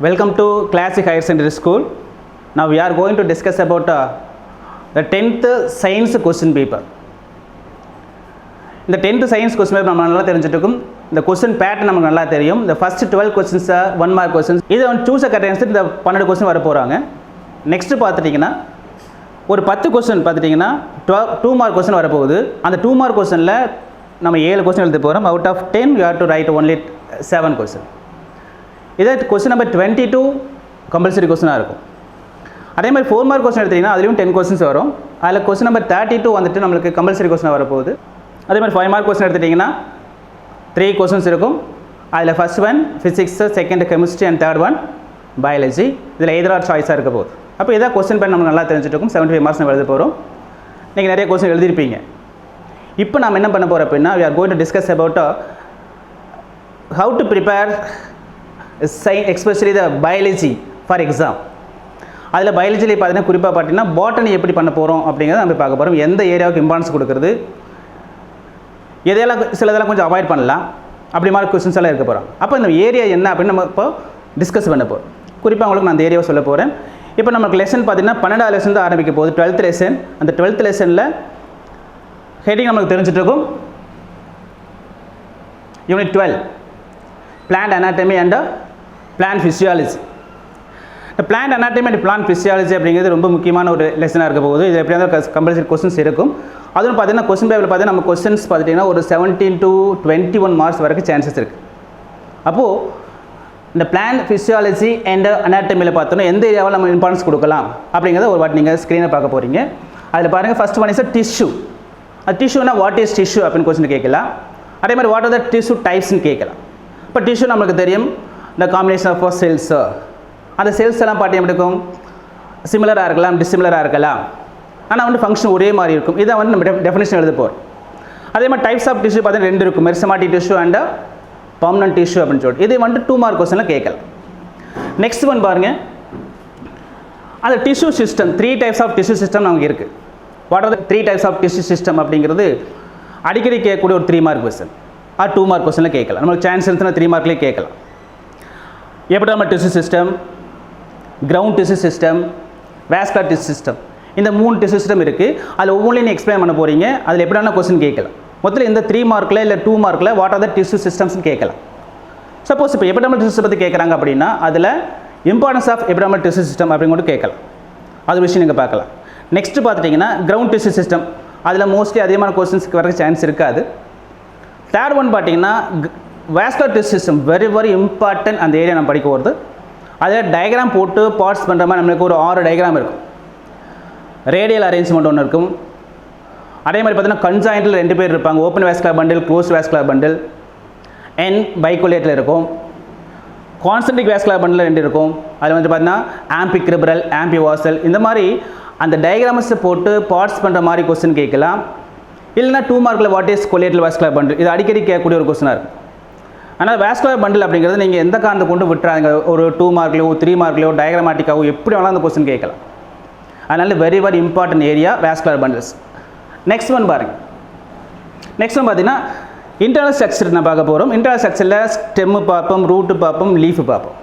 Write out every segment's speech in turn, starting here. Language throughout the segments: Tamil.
Welcome to Classic Higher Secondary School. Now we are going to discuss about the 10th Science question paper. இந்த 10th Science question paper நம்ம நல்லா தெரிஞ்சிட்டுக்கும். இந்த question pattern நமக்கு நல்லா தெரியும். The first 12 questions are 1 mark questions. இது வந்து choose a correct answer இந்த 12 question வர போறாங்க. Next பார்த்துட்டீங்கன்னா ஒரு 10 question பார்த்துட்டீங்கன்னா 2 mark question வர போகுது. அந்த 2 mark questionல நம்ம 7 question எழுத போறோம். Out of 10 you have to write only 7 question. இது question number 22 compulsory question இருக்கும். அதே மாதிரி 4 mark question எடுத்தீங்கன்னா அதுலயும் 10 questions வரும். அதுல question number 32 வந்துட்டு நமக்கு compulsory question வர போகுது. அதே மாதிரி 5 mark question எடுத்துட்டீங்கன்னா 3 questions இருக்கும். அதுல first one physics, second chemistry and third one biology. இதுல either or choice இருக்க போகுது. அப்ப இத question பண்ண நம்ம நல்லா தெரிஞ்சிட்டுக்கும். 75 marks நம்ம எழுத போறோம். நீங்க நிறைய question எழுதி இருப்பீங்க. இப்போ நாம என்ன பண்ண போறோம் அப்படினா we are going to discuss about how to prepare especially the biology for exam. அதில் பயாலஜியில் பார்த்தீங்கன்னா குறிப்பாக பார்த்தீங்கன்னா பாட்டனி எப்படி பண்ண போகிறோம் அப்படிங்கிறத நம்ம பார்க்க போகிறோம். எந்த ஏரியாவுக்கு இம்பார்ட்டன்ஸ் கொடுக்குறது, எதையெல்லாம் சிலதெல்லாம் கொஞ்சம் அவாய்ட் பண்ணலாம், அப்படி மாதிரி கொஸ்டின்ஸ் எல்லாம் இருக்க போகிறோம். அப்போ இந்த ஏரியா என்ன அப்படின்னு நம்ம இப்போ டிஸ்கஸ் பண்ண போகிறோம். குறிப்பாக உங்களுக்கு நான் அந்த ஏரியாவை சொல்ல போகிறேன். இப்போ நமக்கு லெசன் பார்த்தீங்கன்னா 12வது லெசன் தான் ஆரம்பிக்க போகுது, 12th லெசன். அந்த 12th லெசனில் ஹெட்டிங் நமக்கு தெரிஞ்சுட்டு இருக்கும். Unit 12 plant anatomy and plant physiology. இந்த plant anatomy and plant physiology அப்படிங்கிறது ரொம்ப முக்கியமான ஒரு லெசனாக இருக்க போகுது. இது எப்படியா கம்பல்சரி கொஸ்டின்ஸ் இருக்கும். அதுவும் பார்த்தீங்கன்னா கொஸ்டின் பேப்பரில் பார்த்தீங்கன்னா நம்ம கொஸ்டின்ஸ் பார்த்துட்டிங்கன்னா ஒரு 17 to 21 மார்க்ஸ் வரைக்கும் சான்சஸ் இருக்குது. அப்போது இந்த plant physiology and anatomy பார்த்தோன்னா எந்த ஏரியாவில் நம்ம இம்பார்ட்டன்ஸ் கொடுக்கலாம் அப்படிங்கிறத ஒரு வாட்டி நீங்கள் ஸ்க்ரீனை பார்க்க போகிறீங்க. அதில் பாருங்கள் ஃபர்ஸ்ட் ஒன் இஸ் டிஷ்யூ. அது டிஷ்யூனா வாட் இஸ் டிஷ்யூ அப்படின்னு கொஸ்டின் கேட்கலாம். அதே மாதிரி வாட் ஆர் த டிஷ்யூ டைப்ஸ்னு கேட்கலாம். இப்போ டிஷ்யூ நம்மளுக்கு தெரியும், இந்த காம்பினேஷன் ஆஃப் செல்ஸ். அந்த செல்ஸ் எல்லாம் பாட்டி எப்படி இருக்கும், சிமிலராக இருக்கலாம், டிஸ்சிமிலராக இருக்கலாம், ஆனால் வந்து ஃபங்க்ஷன் ஒரே மாதிரி இருக்கும். இதை வந்து நம்ம டெஃபினேஷன் எழுத போகிறோம். அதே மாதிரி டைப்ஸ் ஆஃப் டிஷ்யூ பார்த்தீங்கன்னா 2 இருக்கும், மெரிசமாட்டிக் டிஷ்யூ அண்ட் பர்மனன்ட் டிஷ்யூ அப்படின்னு சொல்லிட்டு. இது வந்து 2 மார்க் கொஸ்டினில் கேட்கலாம். நெக்ஸ்ட் ஒன் பாருங்கள், அந்த tissue system 3 types of tissue system நமக்கு இருக்குது. What are the 3 types of tissue system அப்படிங்கிறது அடிக்கடி கேட்கக்கூடிய ஒரு 3 மார்க் கொஸ்டின் ஆர் 2 மார்க் கொஸ்டினில் கேட்கலாம். நம்மளுக்கு சான்ஸ் இருந்துச்சுன்னா 3 மார்க்லேயே கேட்கலாம். Epidermal tissue system, ground tissue system, vascular tissue system. இந்த 3 டிஷ்யூ சிஸ்டம் இருக்குது. அதில் ஒவ்வொன்றையும் எக்ஸ்பிளைன் பண்ண போகிறீங்க. அதில் எப்படியான கொஸ்டின் கேட்கலாம். மொத்தத்தில் இந்த 3 மார்க்கில் இல்லை 2 மார்க்கில் வாட் ஆர் த டிஷ்யூ சிஸ்டம்ஸ்னு கேட்கலாம். சப்போஸ் இப்போ எபிடெர்மல் டிஷ்யூ பற்றி கேட்குறாங்க அப்படின்னா அதில் importance of epidermal tissue system அப்படிங்கிட்டு கேட்கலாம். அது விஷயம் நீங்கள் பார்க்கலாம். நெக்ஸ்ட் பார்த்துட்டிங்கன்னா கிரவுண்ட் டிஷ்யூ சிஸ்டம். அதில் மோஸ்ட்லி அதிகமான கொஸ்டின்ஸ்க்கு வர சான்ஸ் இருக்காது. தேர்ட் ஒன் பார்த்தீங்கன்னா vascular tissue system, very very important. அந்த ஏரியா நம்ம படிக்க வருது. அதில் டயக்ராம் போட்டு பார்ட்ஸ் பண்ணுற மாதிரி நம்மளுக்கு ஒரு 6 டயக்ராம் இருக்கும். ரேடியல் அரேஞ்ச்மெண்ட் ஒன்று இருக்கும். அதே மாதிரி பார்த்தீங்கன்னா கன்ஜாயிண்டில் 2 பேர் இருப்பாங்க, open vascular bundle, close vascular bundle, என் பைகுலேட்டில் இருக்கும். கான்சென்ட்ரிக் வாஸ்குலர் பண்டில் 2 இருக்கும். அதில் வந்து பார்த்தீங்கன்னா ஆம்பிக்ரிபரல், ஆம்பிவாசல், இந்த மாதிரி அந்த டயக்ராம்ஸை போட்டு பார்ட்ஸ் பண்ணுற மாதிரி கொஸ்டின் கேட்கலாம். இல்லைனா 2 மார்க்கில் what is collateral vascular bundle, இது அடிக்கடி கேட்கக்கூடிய ஒரு கொஸ்டினாக இருக்கும். ஆனால் வாஸ்குலர் பண்டில் அப்படிங்கிறது நீங்கள் எந்த காரணத்தை கொண்டு விட்டுறாங்க, ஒரு 2 மார்க்லையோ 3 மார்க்லையோ டயக்ராமேட்டிக்காவோ எப்படி வேணாலும் அந்த கொஸ்டின் கேட்கலாம். அதனால very very important area vascular bundles. Next one பாருங்கள். நெக்ஸ்ட் ஒன் பார்த்தீங்கன்னா இன்டர்னல் ஸ்ட்ரக்சர் நான் பார்க்க போகிறோம். இன்டர்னல் ஸ்ட்ரக்சரில் ஸ்டெம்மு பார்ப்போம், ரூட்டு பார்ப்போம், லீஃபு பார்ப்போம்.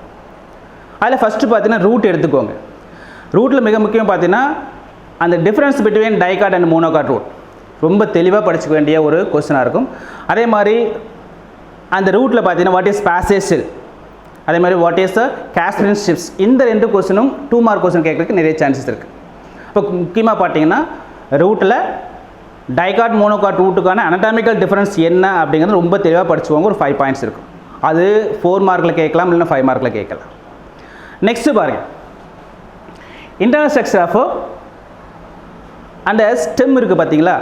அதில் ஃபஸ்ட்டு பார்த்தீங்கன்னா ரூட் எடுத்துக்கோங்க. ரூட்டில் மிக முக்கியம் பார்த்தீங்கன்னா அந்த difference between dicot and monocot root ரொம்ப தெளிவாக படிச்சுக்க வேண்டிய ஒரு கொஸ்டினாக இருக்கும். அதே மாதிரி அந்த ரூட்டில் பார்த்தீங்கன்னா வாட் இஸ் பேசேஜ் செல், அதே மாதிரி வாட் இஸ் கேஸ்பியன் ஷிப்ஸ். இந்த 2 கொஸ்டினும் 2 மார்க் கொஸ்டின் கேட்கறதுக்கு நிறைய சான்சஸ் இருக்குது. இப்போ முக்கியமாக பார்த்தீங்கன்னா ரூட்டில் டைகாட் மோனோகாட் ரூட்டுக்கான அனடாமிக்கல் டிஃபரன்ஸ் என்ன அப்படிங்கிறது ரொம்ப தெளிவாக படிச்சுக்கோங்க. ஒரு 5 பாயிண்ட்ஸ் இருக்கும். அது 4 மார்க்கில் கேட்கலாம், இல்லைன்னா 5 மார்க்கில் கேட்கலாம். நெக்ஸ்ட்டு பாருங்கள், இன்டர்னல் ஸ்ட்ரக்சர் ஆஃப் அந்த ஸ்டெம் இருக்குது பார்த்தீங்களா.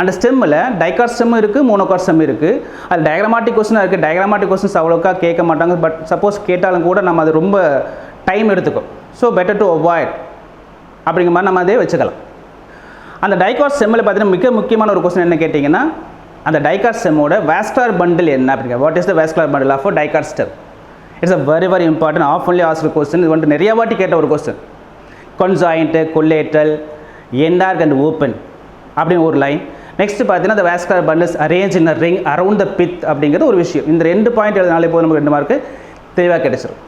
அந்த ஸ்டெம்மில் டைகாட் ஸ்டெம் இருக்குது, மோனோகாட் ஸ்டெம் இருக்குது. அது டயக்ராமேட்டிக் கொஸ்டினாக இருக்குது. டயக்ராமேட்டிக் கொஸ்டின்ஸ் அவ்வளோக்கா கேட்க மாட்டாங்க. பட் சப்போஸ் கேட்டாலும் கூட நம்ம அது ரொம்ப டைம் எடுத்துக்கும். ஸோ பெட்டர் டு அவாய்ட் அப்படிங்கிற மாதிரி நம்ம அதே வச்சுக்கலாம். அந்த டைகாட் ஸ்டெம்மில் பார்த்தீங்கன்னா மிக முக்கியமான ஒரு கொஸ்டின் என்ன கேட்டிங்கன்னா, அந்த டைகாட் ஸ்டெம்மோட வாஸ்குலர் பண்டில் என்ன அப்படிங்க. What is the vascular bundle of dicot stem? It's a very very important, ஆஃப்லி ஆஸ்க்டு கொஸ்டின். இது வந்துட்டு நிறைய வாட்டி கேட்ட ஒரு question. Conjoint, collateral, endarch and open அப்படின்னு ஒரு லைன். நெக்ஸ்ட் பார்த்தீங்கன்னா the vascular bundles arranged in a ring around the pith அப்படிங்கிறது ஒரு விஷயம். இந்த 2 பாயிண்ட் எழுதினாலே போதும் நமக்கு 2 மார்க்கு தெளிவாக கிடைச்சிடும்.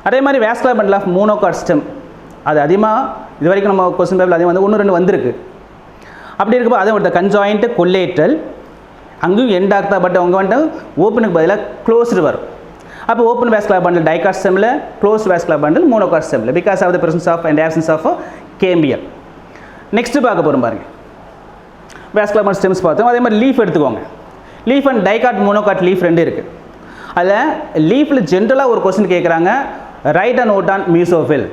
அதே மாதிரி vascular bundle of monocot stem, அது அதிகமாக இது வரைக்கும் நம்ம கொஸ்டின் பேப்பரில் அதிகம் வந்து 1-2 வந்திருக்கு. அப்படி இருக்கப்போ அதை ஒரு கன்ஜாயிண்ட் கொல்லேட்ரல், அங்கேயும் எண்ட் ஆகுதா, பட் அவங்க வந்துட்டு ஓப்பனுக்கு பதிலாக க்ளோஸ்டு வரும். அப்போ ஓப்பன் வாஸ்குலர் பண்டில் டைகாட் ஸ்டெம்மில், க்ளோஸ் வாஸ்குலர் பண்டில் மோனோகாட் ஸ்டெம்மில், because of the presence of and absence of cambial. Next பார்க்க போகிறோம் பாருங்கள், வாஸ்குலர் பண்டில் ஸ்டெம்ஸ் பார்த்தோம். அதே மாதிரி லீஃப் எடுத்துக்கோங்க. Leaf and dicot monocot leaf 2 இருக்குது. அதில் லீஃபில் ஜென்ரலாக ஒரு கொஸ்டின் கேட்குறாங்க, write and note on mesophyll.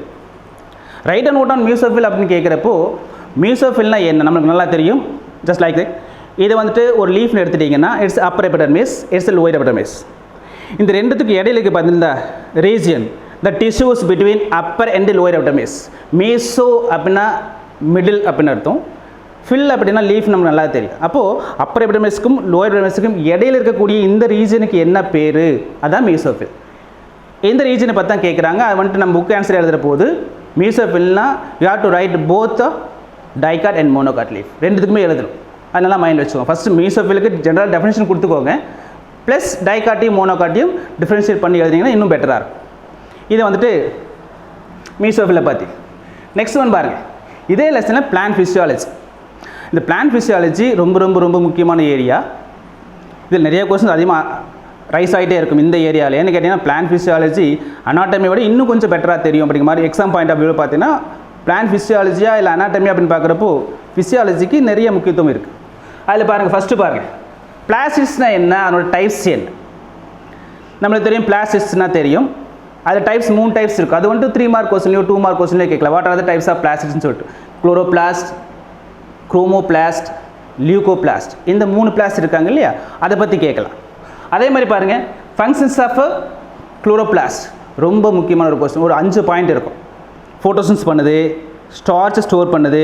Write and note on mesophyll அப்படின்னு கேட்குறப்போ மியூசோஃபில்னா என்ன நம்மளுக்கு நல்லா தெரியும். ஜஸ்ட் லைக் இது வந்துட்டு ஒரு லீஃப்னு எடுத்துட்டிங்கன்னா it's upper epidermis, it's lower epidermis. இந்த ரெண்டுத்துக்கு இடையிலுக்கு பார்த்தீங்கன்னா region, the tissues between upper and lower epidermis. Meso அப்படின்னா மிடில் அப்படின்னு அர்த்தம், ஃபில் அப்படின்னா லீஃப் நமக்கு நல்லா தெரியும். அப்போது அப்பர் எபிடர்மிஸ்க்கும் லோயர் எபிடர்மிஸ்க்கும் இடையில் இருக்கக்கூடிய இந்த ரீஜனுக்கு என்ன பேர், அதான் மியூசோஃபில். இந்த ரீஜனை பற்றி தான் கேட்குறாங்க. அது வந்துட்டு நம்ம புக் ஆன்சர் எழுதுகிற போது மியூசோஃபில்னா you have to write both dicot and monocot leaf, ரெண்டுத்துக்குமே எழுதணும். அதனால மைண்ட் வச்சுக்கோங்க. ஃபஸ்ட்டு மியூசோஃபிலுக்கு ஜென்ரல் டெஃபினேஷன் கொடுத்துக்கோங்க, ப்ளஸ் டைகாட்டையும் மோனோகாட்டையும் டிஃப்ரென்ஷியேட் பண்ணி எழுதிங்கன்னா இன்னும் பெட்டராக இருக்கும். இதை வந்துட்டு மியூசோஃபிலை பற்றி. நெக்ஸ்ட் ஒன் பாருங்கள், இதே லெசனில் பிளான்ட் ஃபிசியாலஜி. இந்த பிளான்ட் ஃபிசியாலஜி ரொம்ப ரொம்ப ரொம்ப முக்கியமான ஏரியா. இதில் நிறைய கொஸ்டின் அதிகமாக ரைஸ் ஆகிட்டே இருக்கும் இந்த ஏரியாவில். ஏன்னு கேட்டிங்கன்னா பிளான்ட் ஃபிசியாலஜி அனாட்டமியை விட இன்னும் கொஞ்சம் பெட்டராக தெரியும் அப்படிங்கிற மாதிரி எக்ஸாம் பாயிண்ட் ஆஃப் வியூவில் பார்த்தீங்கன்னா பிளான்ட் ஃபிசியாலஜியா இல்லை அனாட்டமி அப்படின்னு பார்க்குறப்போ ஃபிசியாலஜிக்கு நிறைய முக்கியத்துவம் இருக்குது. அதில் பாருங்கள், ஃபஸ்ட்டு பாருங்கள், பிளாஸ்டிஸ்னா என்ன, அதனோட டைப்ஸ் என்ன. நம்மளுக்கு தெரியும் பிளாஸ்டிஸ்னா தெரியும். அதில் டைப்ஸ் 3 டைப்ஸ் இருக்குது. அது வந்துட்டு 3 மார்க் கொஸ்டின்லையோ 2 மார்க் கொஸ்டின்லையோ கேட்கலாம். What are the types of பிளாஸ்டிக்ஸ்னு சொல்லிட்டு குளோரோபிளாஸ்ட், குரோமோபிளாஸ்ட், லியூகோபிளாஸ்ட், இந்த 3 பிளாஸ்ட் இருக்காங்க இல்லையா, அதை பற்றி கேட்கலாம். அதே மாதிரி பாருங்கள், ஃபங்க்ஷன்ஸ் ஆஃப் குளோரோபிளாஸ்ட் ரொம்ப முக்கியமான ஒரு கொஸ்டின். ஒரு 5 பாயிண்ட் இருக்கும். ஃபோட்டோசின்ஸ் பண்ணுது, ஸ்டார்ச் ஸ்டோர் பண்ணுது,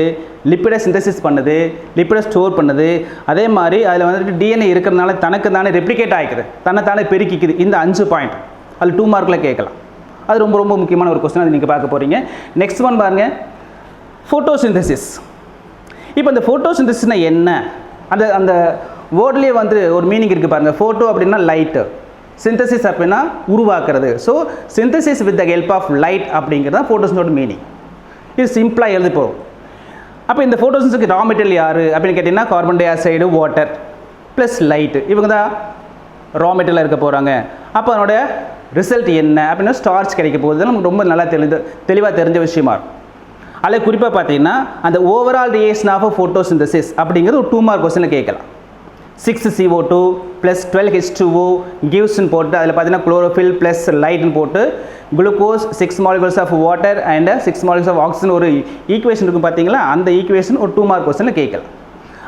லிப்பிடை சிந்தசிஸ் பண்ணுது, லிப்பிடை ஸ்டோர் பண்ணுது. அதே மாதிரி அதில் வந்துட்டு டிஎன்ஏ இருக்கிறதுனால தனக்கு தானே ரெப்ளிகேட் ஆகிக்குது, தன்னைத்தானே பெருக்கிக்குது. இந்த 5 பாயிண்ட் அதில் 2 மார்க்கில் கேட்கலாம். அது ரொம்ப ரொம்ப முக்கியமான ஒரு கொஸ்டின், அது நீங்கள் பார்க்க போகிறீங்க. நெக்ஸ்ட் ஒன் பாருங்கள், ஃபோட்டோசிந்தசிஸ். இப்போ இந்த ஃபோட்டோசிந்தசிஸ்னால் என்ன, அந்த அந்த வேர்ட்லேயே வந்து ஒரு மீனிங் இருக்குது பாருங்கள். ஃபோட்டோ அப்படின்னா லைட்டு, சிந்தசிஸ் அப்படின்னா உருவாக்குறது. So synthesis with the help of light அப்படிங்கிறது தான் ஃபோட்டோசிஸோட மீனிங். இது சிம்பிளாக எழுதி போகும். அப்போ இந்த ஃபோட்டோசிஸுக்கு ரா மெட்டீரியல் யார் அப்படின்னு கேட்டிங்கன்னா carbon di oxide, water plus light, இவங்க தான் ரா மெட்டீரியலாக இருக்க போகிறாங்க. அப்போ அதனோட ரிசல்ட் என்ன அப்படின்னா ஸ்டார்ச் கிடைக்க போகுது. நமக்கு ரொம்ப நல்லா தெளிவாக தெரிஞ்ச விஷயமா இருக்கும். அதில் குறிப்பாக பார்த்தீங்கன்னா அந்த ஓவரால் ரியாக்ஷன் ஆஃப் ஃபோட்டோசிந்தசிஸ் அப்படிங்கிறது ஒரு 2 மார்க் கொஸ்டினில் கேட்கலாம். 6CO2 ப்ளஸ் 12H2O கிவ்ஸ்ன்னு போட்டு அதில் பார்த்தீங்கன்னா குளோரோஃபில் ப்ளஸ் லைட்னு போட்டு glucose 6 molecules of water and 6 molecules of oxygen ஒரு ஈக்குவேஷன் இருக்கும் பார்த்தீங்களா, அந்த ஈக்குவேஷன் ஒரு 2 மார்க் கொஸ்டினில் கேட்கலாம்.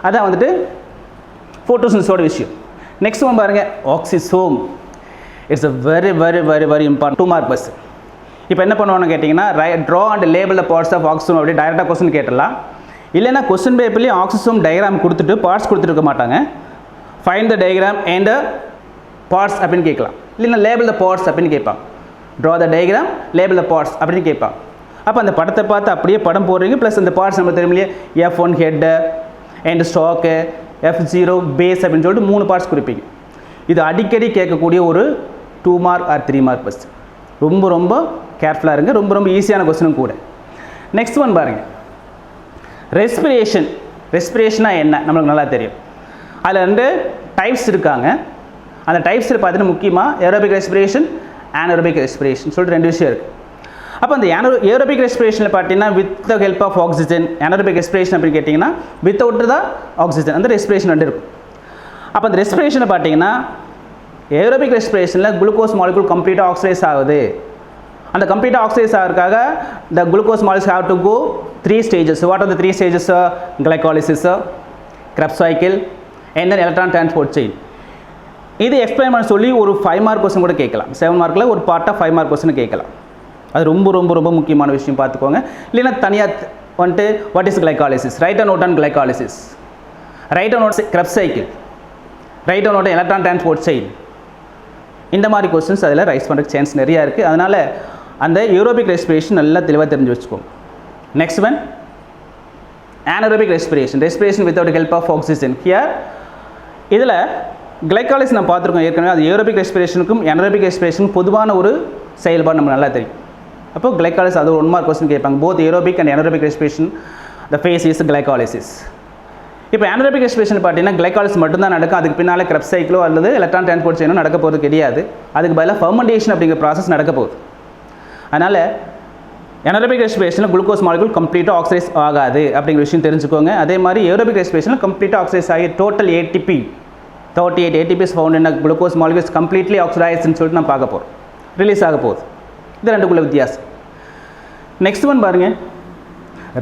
அதான் வந்துட்டு ஃபோட்டோசிந்தசிஸோட விஷயம். நெக்ஸ்ட் ஒன் பாருங்கள், oxysome. It's a very very very very important 2 mark question. இப்போ என்ன பண்ணுவான்னு கேட்டிங்கன்னா draw and label the parts of oxysome அப்படி டைரெக்டாக கொஸ்டின் கேட்டலாம். இல்லைன்னா கொஸ்டின் பேப்பர்லேயும் ஆக்சிசோம் டயக்ராம் கொடுத்துட்டு பார்ட்ஸ் கொடுத்துருக்க மாட்டாங்க. Find the diagram and parts அப்படின்னு கேட்கலாம். இல்லைன்னா லேபிள் த பார்ட்ஸ் அப்படின்னு கேட்பாங்க. Draw the diagram, label the parts அப்படின்னு கேட்பாங்க. அப்போ அந்த படத்தை பார்த்து அப்படியே படம் போடுறீங்க. ப்ளஸ் அந்த பார்ட்ஸ் நம்ம தெரியும் இல்லையா, F1 head and stock, F0 base அப்படின்னு சொல்லிட்டு 3 பார்ட்ஸ் குறிப்பீங்க. இது அடிக்கடி கேட்கக்கூடிய ஒரு 2 மார்க் ஆர் 3 மார்க் கொஸ்டின். ரொம்ப ரொம்ப கேர்ஃபுல்லாக இருங்க. ரொம்ப ரொம்ப ஈஸியான கொஸ்டினும் கூட. நெக்ஸ்ட் ஒன் பாருங்கள், ரெஸ்பிரேஷன். ரெஸ்பிரேஷனாக என்ன நம்மளுக்கு நல்லா தெரியும். அதில் 2 டைப்ஸ் இருக்காங்க. அந்த டைப்ஸில் பார்த்தீங்கன்னா முக்கியமாக ஏரோபிக் ரெஸ்பிரேஷன், ஆனரோபிக் ரெஸ்பிரேஷன் சொல்லிட்டு 2 விஷயம் இருக்குது. அப்போ அந்த ஏரோபிக் ரெஸ்பிரேஷனில் பார்த்தீங்கன்னா with the help of oxygen, anaerobic respiration அப்படின்னு கேட்டிங்கன்னா வித்தவுட் த ஆக்சிஜன், அந்த ரெஸ்பிரேஷன் 2 இருக்கும். அப்போ அந்த ரெஸ்பிரேஷனை பார்த்தீங்கன்னா ஏரோபிக் ரெஸ்பிரேஷனில் குளுக்கோஸ் மாலிகுல் கம்ப்ளீட்டாக ஆக்சிடைஸ் ஆகுது. அந்த கம்ப்ளீட்டாக ஆக்சிடைஸ் ஆகிறதுக்காக the glucose molecules have to go 3 stages. What are the 3 stages? Glycolysis, Krebs cycle and then electron transport chain. இது எக்ஸ்பிளைன் பண்ண சொல்லி ஒரு 5 மார்க் கொஸ்டின் கூட கேட்கலாம். 7 மார்க்கில் ஒரு பார்ட்டாக 5 மார்க் கொஸ்டின் கேட்கலாம். அது ரொம்ப ரொம்ப ரொம்ப முக்கியமான விஷயம், பார்த்துக்கோங்க. இல்லைன்னா தனியாக வந்துட்டு what is glycolysis, write a note on glycolysis, write a note Krebs cycle, write a note electron transport chain. இந்த மாதிரி கொஸ்டின்ஸ் அதில் ரைஸ் பண்ணுறதுக்கு சான்ஸ் நிறையா இருக்குது. அதனால் அந்த ஏரோபிக் ரெஸ்பிரேஷன் நல்லா தெளிவாக தெரிஞ்சு வச்சுக்கோங்க. Next one, anaerobic respiration, respiration without the help of oxygen. Here இதில் கிளைகாலிஸ் நம்ம பார்த்துருக்கோம் ஏற்கனவே. அது ஏரோபிக் ரெஸ்பிரேஷனுக்கும் anaerobic ரெஸ்பிரேஷனுக்கும் பொதுவான ஒரு செயல்பாடு நம்ம நல்லா தெரியும். அப்போ கிளைகாலிசிஸ் அது 1 மார்க் கொஸ்டின் கேட்பாங்க. Both aerobic and anaerobic respiration the phase is glycolysis. இப்போ anaerobic respiration பார்த்தீங்கன்னா கிளைகாலிசிஸ் மட்டும்தான் நடக்கும். அதுக்கு பின்னால் Krebs சைக்கிளோ அல்லது எலக்ட்ரான் டிரான்ஸ்போர்ட் செயினோ நடக்க போகிறது கிடையாது. அதுக்கு பதிலாக ஃபெர்மெண்டேஷன் அப்படிங்கிற ப்ராசஸ் நடக்க போகுது. அதனால் anaerobic respiration குளுக்கோஸ் மாலிகுல் கம்ப்ளீட்டாக ஆக்சிடைஸ் ஆகாது அப்படிங்கிற விஷயம் தெரிஞ்சுக்கோங்க. அதே மாதிரி ஏரோபிக் ரெஸ்பிரேஷன் கம்ப்ளீட்டாக ஆக்சிடைஸ் ஆகி total ATP 38 ATPs found in glucose molecules completely ஆக்சிடைஸ்ன்னு சொல்லிட்டு நம்ம பார்க்க போகிறோம். ரிலீஸ் ஆக போகுது. இது ரெண்டுக்குள்ள வித்தியாசம். நெக்ஸ்ட் ஒன் பாருங்கள்,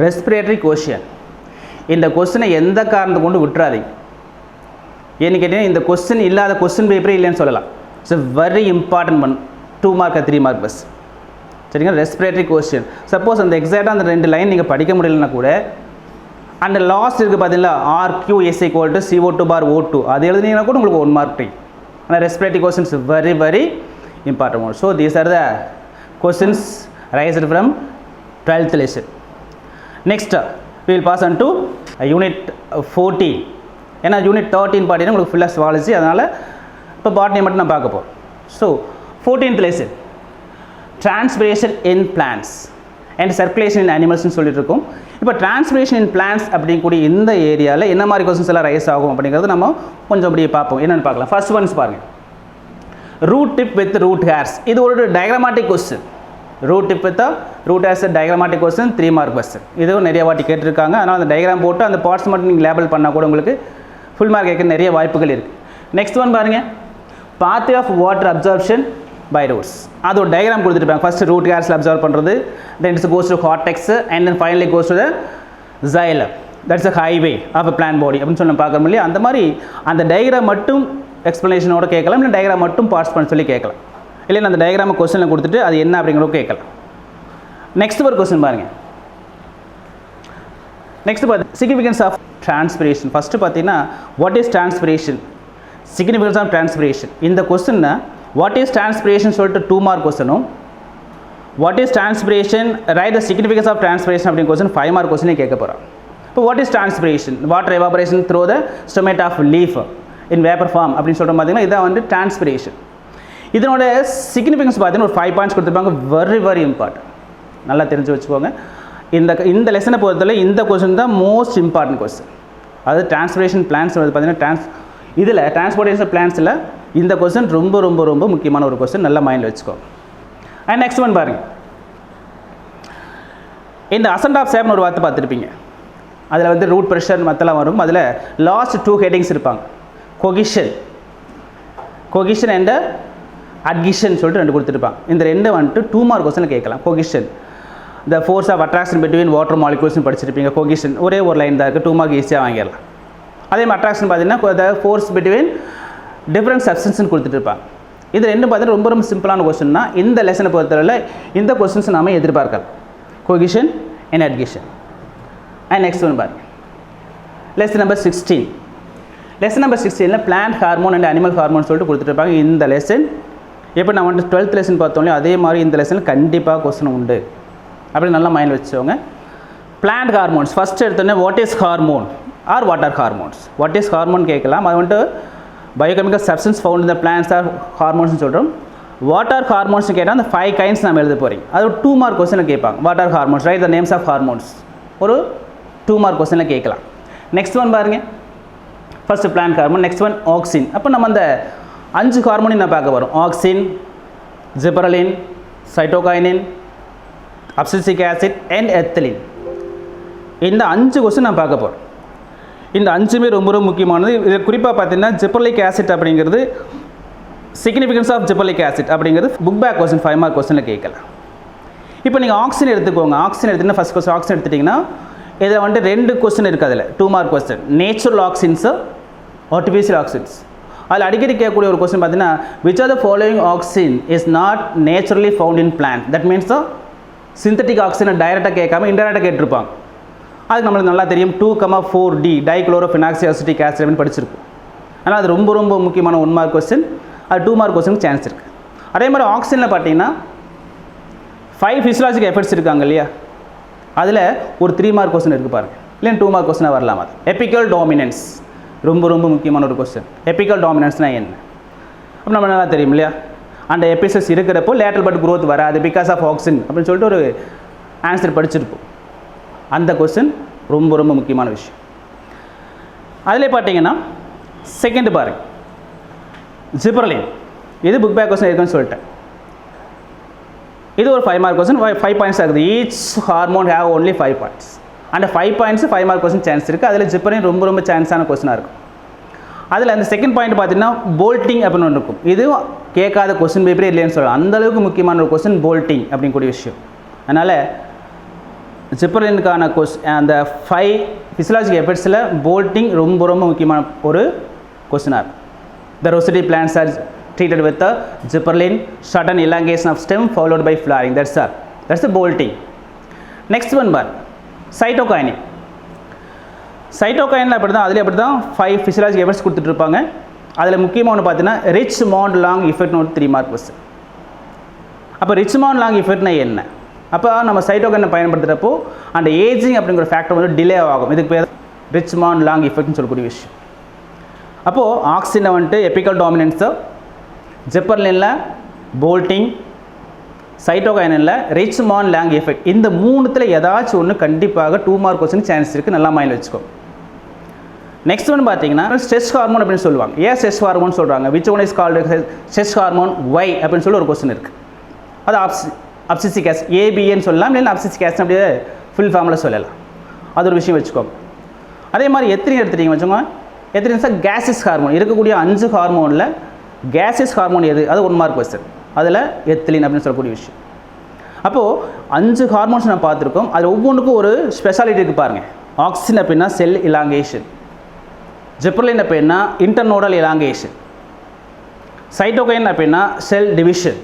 ரெஸ்பிரேட்டரி கொஸ்டின். இந்த கொஸ்டினை எந்த காரணத்தை கொண்டு விட்டுறாதீங்க. ஏன்னு கேட்டீங்கன்னா இந்த கொஸ்டின் இல்லாத கொஸ்டின் பேப்பரே இல்லைன்னு சொல்லலாம். It's a very important one. 2 mark 3 mark பஸ். சரிங்களா? Respiratory question. சப்போஸ் அந்த எக்ஸாக்டாக அந்த 2 லைன் நீங்கள் படிக்க முடியலன்னா கூட அந்த லாஸ்ட் இருக்குது பார்த்தீங்களா, RQS = CO2/O2 அது எழுதினீங்கன்னா கூட உங்களுக்கு 1 மார்க் ஃப்ரீ. ஆனால் respiratory questions very very important one. So these are the questions raised from 12th lesson. Next we will pass on to unit 14. ஏன்னா யூனிட் 13 பார்த்தீங்கன்னா உங்களுக்கு ஃபுல்லாக சுவாலஜி, அதனால் இப்போ பாட்னி மட்டும் நான் பார்க்க போகிறோம். So 14th lesson transpiration in plants and circulation in அனிமல்ஸ்னு சொல்லிட்டு இருக்கோம். இப்போ டிரான்ஸ்பிரேஷன் இன் பிளான்ட்ஸ் அப்படிங்கக்கூடிய இந்த ஏரியாவில் என்ன மாதிரி கொஸ்டின்ஸ் எல்லாம் ரைஸ் ஆகும் அப்படிங்கிறது நம்ம கொஞ்சம் அப்படியே பார்ப்போம். என்னென்னு பார்க்கலாம். ஃபர்ஸ்ட் ஒன்ஸ் பாருங்கள், root tip with root hairs. இது ஒரு diagrammatic question. Root tip with root hairs diagrammatic question 3 mark question. இதுவும் நிறைய வாட்டி கேட்டிருக்காங்க. அதனால் அந்த டயக்ராம் போட்டு அந்த பார்ட்ஸ் மட்டும் நீங்கள் லேபிள் பண்ணால் கூட உங்களுக்கு ஃபுல் மார்க் கேட்க நிறைய வாய்ப்புகள் இருக்குது. நெக்ஸ்ட் ஒன் பாருங்கள், path of water absorption by roots. அது ஒரு டயக்ராம் கொடுத்துருப்பாங்க. ஃபஸ்ட்டு ரூட் ஹேர்ஸில் அப்சர்வ் பண்ணுறது, then it's goes to cortex and then finally goes to the xylem. That's a highway of a plant body அப்படின்னு சொல்லி பார்க்கணும் இல்லையா? அந்த மாதிரி அந்த டயக்ராம் மட்டும் எக்ஸ்ப்ளனேஷனோட கேட்கலாம், இல்லை டயக்ராம் மட்டும் பார்ட்ஸ் பண்ண சொல்லி கேட்கலாம். இல்லைன்னா அந்த டயக்ராமை கொஸ்டினில் கொடுத்துட்டு அது என்ன அப்படிங்கிறத கேட்கலாம். நெக்ஸ்ட் ஒரு கொஸ்டின் பாருங்கள். நெக்ஸ்ட் பார்த்து சிக்னிஃபிகன்ஸ் ஆஃப் டிரான்ஸ்பிரேஷன். ஃபஸ்ட்டு பார்த்தீங்கன்னா what is transpiration, significance of transpiration. இந்த கொஸ்டின்னா வாட் இஸ் டிரான்ஸ்பிரேஷன் சொல்லிட்டு 2 மார்க் கொஸ்டினும், what is transpiration write the significance of transpiration அப்படிங்கிற கொஸ்டின் 5 மார்க் கொஸ்டினே கேட்க போகிறோம். இப்போ what is transpiration, water evaporation through the stomate of leaf in vapour form அப்படின்னு சொல்கிற பார்த்தீங்கன்னா இதான் வந்து டிரான்ஸ்பிரேஷன். இதனோட சிக்னிஃபிகன்ஸ் பார்த்தீங்கன்னா ஒரு 5 பாயிண்ட்ஸ் கொடுத்துருப்பாங்க. வெரி வெரி இம்பார்ட்டன்ட், நல்லா தெரிஞ்சு வச்சுக்கோங்க. இந்த லெசனை பொறுத்தவரை இந்த கொஸ்டின் தான் மோஸ்ட் இம்பார்ட்டன்ட் கொஸ்டின். அதாவது டிரான்ஸ்பிரேஷன் பிளான்ஸ் வந்து பார்த்தீங்கன்னா இதில் டிரான்ஸ்போர்ட்டேஷன் பிளான்ஸில் இந்த கொஸ்டின் ரொம்ப ரொம்ப ரொம்ப முக்கியமான ஒரு கொஸ்டின். நல்லா மைண்டில் வச்சுக்கோங்க. அண்ட் நெக்ஸ்ட் ஒன் பாருங்கள், இந்த அசன்ட் ஆஃப் சேப்னு ஒரு வார்த்தை பார்த்துருப்பீங்க. அதில் வந்து ரூட் ப்ரெஷர் மற்றெல்லாம் வரும். அதில் லாஸ்ட் 2 ஹெட்டிங்ஸ் இருப்பாங்க. கொகிஷன் அண்ட் அட்கிஷன் சொல்லிட்டு 2 கொடுத்துருப்பாங்க. இந்த 2 வந்துட்டு 2 மார்க் கொஸ்டினில் கேட்கலாம். Cohesion the force of attraction between water மாலிகூல்ஸ்னு படிச்சிருப்பீங்க. கொகிஷன் ஒரே ஒரு லைன் தான் இருக்குது, 2 மார்க் ஈஸியாக வாங்கிடலாம். அதே மாதிரி அட்ராக்ஷன் பார்த்தீங்கன்னா த ஃபோர்ஸ் பிட்வீன் டிஃப்ரெண்ட் சப்ஸ்டன்ஸ்னு கொடுத்துட்ருப்பாங்க. இது 2 பார்த்தீங்கன்னா ரொம்ப ரொம்ப சிம்பிளான கொஸ்டின் தான். இந்த லெசனை பொறுத்தவரை இந்த கொஸ்டின்ஸ் நாம் எதிர்பார்க்கலாம். Cohesion and adhesion. And next one பாருங்கள், லெசன் நம்பர் 16. லெசன் நம்பர் 16ல் plant hormone and animal hormone சொல்லிட்டு கொடுத்துட்ருப்பாங்க. இந்த லெசன் எப்போ நான் வந்து 12th லெசன் பார்த்தோம்லையும் அதே மாதிரி இந்த லெசனில் கண்டிப்பாக கொஸ்டின் உண்டு. அப்படி நல்லா மைண்டில் வச்சுக்கோங்க. பிளான்ட் ஹார்மோன்ஸ் ஃபஸ்ட்டு எடுத்தோடனே what is hormone R what are hormones. What is hormone கேட்கலாம். அது வந்துட்டு பயோகெமிக்கல் சப்ஸ்டன்ஸ் ஃபவுண்ட் இந்த பிளான்ட்ஸ் ஆர் ஹார்மோன்ஸ்னு சொல்கிறோம். வாட் ஆர் ஹார்மோன்ஸ் கேட்டால் அந்த 5 கைண்ட்ஸ் நம்ம எழுத போகிறீங்க. அது ஒரு 2 மார்க் கொஸ்டினில் கேட்பாங்க. What are hormones, write the names of hormones ஒரு 2 மார்க் கொஸ்டினில் கேட்கலாம். நெக்ஸ்ட் ஒன் பாருங்கள், first plant hormone. Next one auxin. அப்போ நம்ம அந்த 5 ஹார்மோனையும் நான் பார்க்க வரோம். Auxin, gibberellin, cytokinin, abscisic acid and ethylene. இந்த 5 கொஸ்டின் நான் பார்க்க போகிறோம். இந்த 5மே ரொம்ப ரொம்ப முக்கியமானது. இது குறிப்பாக பார்த்தீங்கன்னா ஜிபரலிக் ஆசிட் அப்படிங்கிறது, சிக்னிஃபிகன்ஸ் ஆஃப் ஜிபரலிக் ஆசிட் அப்படிங்கிறது புக் பேக் கொஸ்டின் 5 மார்க் கொஸ்டினில் கேட்கலாம். இப்போ நீங்கள் ஆக்சின் எடுத்துக்கோங்க. ஆக்சின் எடுத்துன்னா ஃபஸ்ட் கொஸ்டின் ஆக்சின் எடுத்துட்டிங்கன்னா இதில் வந்துட்டு 2 கொஸ்டின் இருக்குது. அதில் 2 mark question, natural auxins, artificial auxins. அதில் அடிக்கடி கேட்கக்கூடிய ஒரு கொஸ்டின் பார்த்தீங்கன்னா which are the following auxin is not naturally found in plant. That means the synthetic ஆக்சினை டைரெக்டாக கேட்காம இன்டெரக்டாக கேட்டிருப்பாங்க. அதுக்கு நம்மளுக்கு நல்லா தெரியும் 2,4D டைக்ளோரோஃபினாக்சியாசிட்டிக் ஆசிட் அப்படின்னு படிச்சிருக்கும். ஆனால் அது ரொம்ப ரொம்ப முக்கியமான 1 மார்க் கொஸ்டின். அது 2 மார்க் கொஸ்டினுக்கு சான்ஸ் இருக்குது. அதே மாதிரி ஆக்சிஜனில் பார்த்தீங்கன்னா 5 ஃபிசியலாஜிக்கல் எஃபெக்ட்ஸ் இருக்காங்க இல்லையா, அதில் ஒரு 3 மார்க் கொஸ்டின் இருக்குது பாருங்கள். இல்லை 2 மார்க் கொஸ்டினாக வரலாம். அது எபிக்கல் டாமினன்ஸ் ரொம்ப ரொம்ப முக்கியமான ஒரு கொஸ்டின். எபிக்கல் டாமினன்ஸ்னால் என்ன அப்போ நம்ம நல்லா தெரியும் இல்லையா. அந்த எபிசோட்ஸ் இருக்கிறப்போ லேட்டரல் பட் growth வராது பிகாஸ் ஆஃப் ஆக்சின் அப்படின்னு சொல்லிட்டு ஒரு ஆன்சர் படிச்சிருப்போம். அந்த கொஸ்டின் ரொம்ப ரொம்ப முக்கியமான விஷயம். அதில் பார்த்தீங்கன்னா செகண்ட் பாருங்க, ஜிப்ரலின். இது புக் பேக் கொஸ்டின் இருக்குன்னு சொல்லிட்டேன். இது ஒரு 5 மார்க் கொஸ்டின், 5 பாயிண்ட்ஸ் ஆகுது. Each hormone have only 5 points. அந்த 5 பாயிண்ட்ஸ் 5 மார்க் கொஸ்டின் சான்ஸ் இருக்குது. அதில் ஜிப்ரலின் ரொம்ப ரொம்ப சான்ஸான கொஸ்டினாக இருக்கும். அதில் அந்த செகண்ட் பாயிண்ட் பார்த்தீங்கன்னா போல்ட்டிங் அப்படின்னு ஒன்று இருக்கும். இது கேட்காத கொஸ்டின் பேப்பரே இல்லைன்னு சொல்லலாம். அந்தளவுக்கு முக்கியமான ஒரு கொஸ்டின் போல்ட்டிங் அப்படிங்கக்கூடிய விஷயம். அதனால் ஜிப்ரலினுக்கான அந்த 5 ஃபிசியலாஜிக்கல் எஃபெக்ட்ஸில் போல்ட்டிங் ரொம்ப ரொம்ப முக்கியமான ஒரு கொஸ்டினாக இருக்கும். The rosette plants are treated with the gibberellin, sudden elongation of stem followed by flowering. That's all. That's the bolting. Next one bar, cytokinin. Cytokinin அப்படி தான், அதில் அப்படி தான் 5 ஃபிசியலாஜிக்கல் எஃபெக்ட்ஸ் கொடுத்துட்ருப்பாங்க. அதில் முக்கியமாக ஒன்று பார்த்தீங்கன்னா ரிச்மாண்ட் லாங் எஃபெக்ட்னு ஒரு 3 மார்க் கொஸ்டின். அப்போ ரிச்மாண்ட் லாங் எஃபெக்ட்னா என்ன? அப்போ நம்ம சைட்டோகைனை பயன்படுத்துகிறப்போ அந்த ஏஜிங் அப்படிங்கிற ஃபேக்டர் வந்து டிலே ஆகும். இதுக்கு பேர் ரிச்மாண்ட் லாங் எஃபெக்ட்னு சொல்லக்கூடிய விஷயம். அப்போது ஆக்சினில் வந்துட்டு எபிக்கல் டாமினன்ஸு, ஜிப்ரலினில் போல்ட்டிங், சைட்டோகைனில் ரிச்மாண்ட் லாங் எஃபெக்ட். இந்த மூணுத்தில் ஏதாச்சும் ஒன்று கண்டிப்பாக 2 மார்க் கொஸ்டின் சான்ஸ் இருக்குது. நல்லா மைண்டில் வச்சுக்கோ. நெக்ஸ்ட் ஒன்று பார்த்தீங்கன்னா ஸ்ட்ரெஸ் ஹார்மோன் அப்படின்னு சொல்லுவாங்க. ஏன் ஸ்ட்ரெஸ் ஹார்மோன் சொல்கிறாங்க? Which one is called stress hormone why அப்படின்னு சொல்லி ஒரு கொஸ்டின் இருக்குது. அது அப்சிசிக் ஆசிட், ஏபிஏன்னு சொல்லலாம், இல்லைன்னா அப்சிசிக் ஆசிட் அப்படியே ஃபுல் ஃபார்மில் சொல்லலாம். அது ஒரு விஷயம் வச்சுக்கோங்க. அதே மாதிரி எத்திரின் எடுத்துட்டீங்க வச்சுக்கோங்க. எத்திரின்ஸா கேஸஸ் ஹார்மோன். இருக்கக்கூடிய 5 ஹார்மோனில் கேஸஸ் ஹார்மோன் எது? அது 1 மார்க் கொஸ்டின். அதில் எத்திலின் அப்படின்னு சொல்லக்கூடிய விஷயம். அப்போது 5 ஹார்மோன்ஸ் நம்ம பார்த்துருக்கோம். அதில் ஒவ்வொன்றுக்கும் ஒரு ஸ்பெஷாலிட்டி இருக்குது பாருங்கள். ஆக்சின் அப்படின்னா செல் இலாங்கேஷன், ஜிப்ரலின் அப்படின்னா இன்டர்னோடல் இலாங்கேஷன், சைட்டோகைன் அப்படின்னா செல் டிவிஷன்,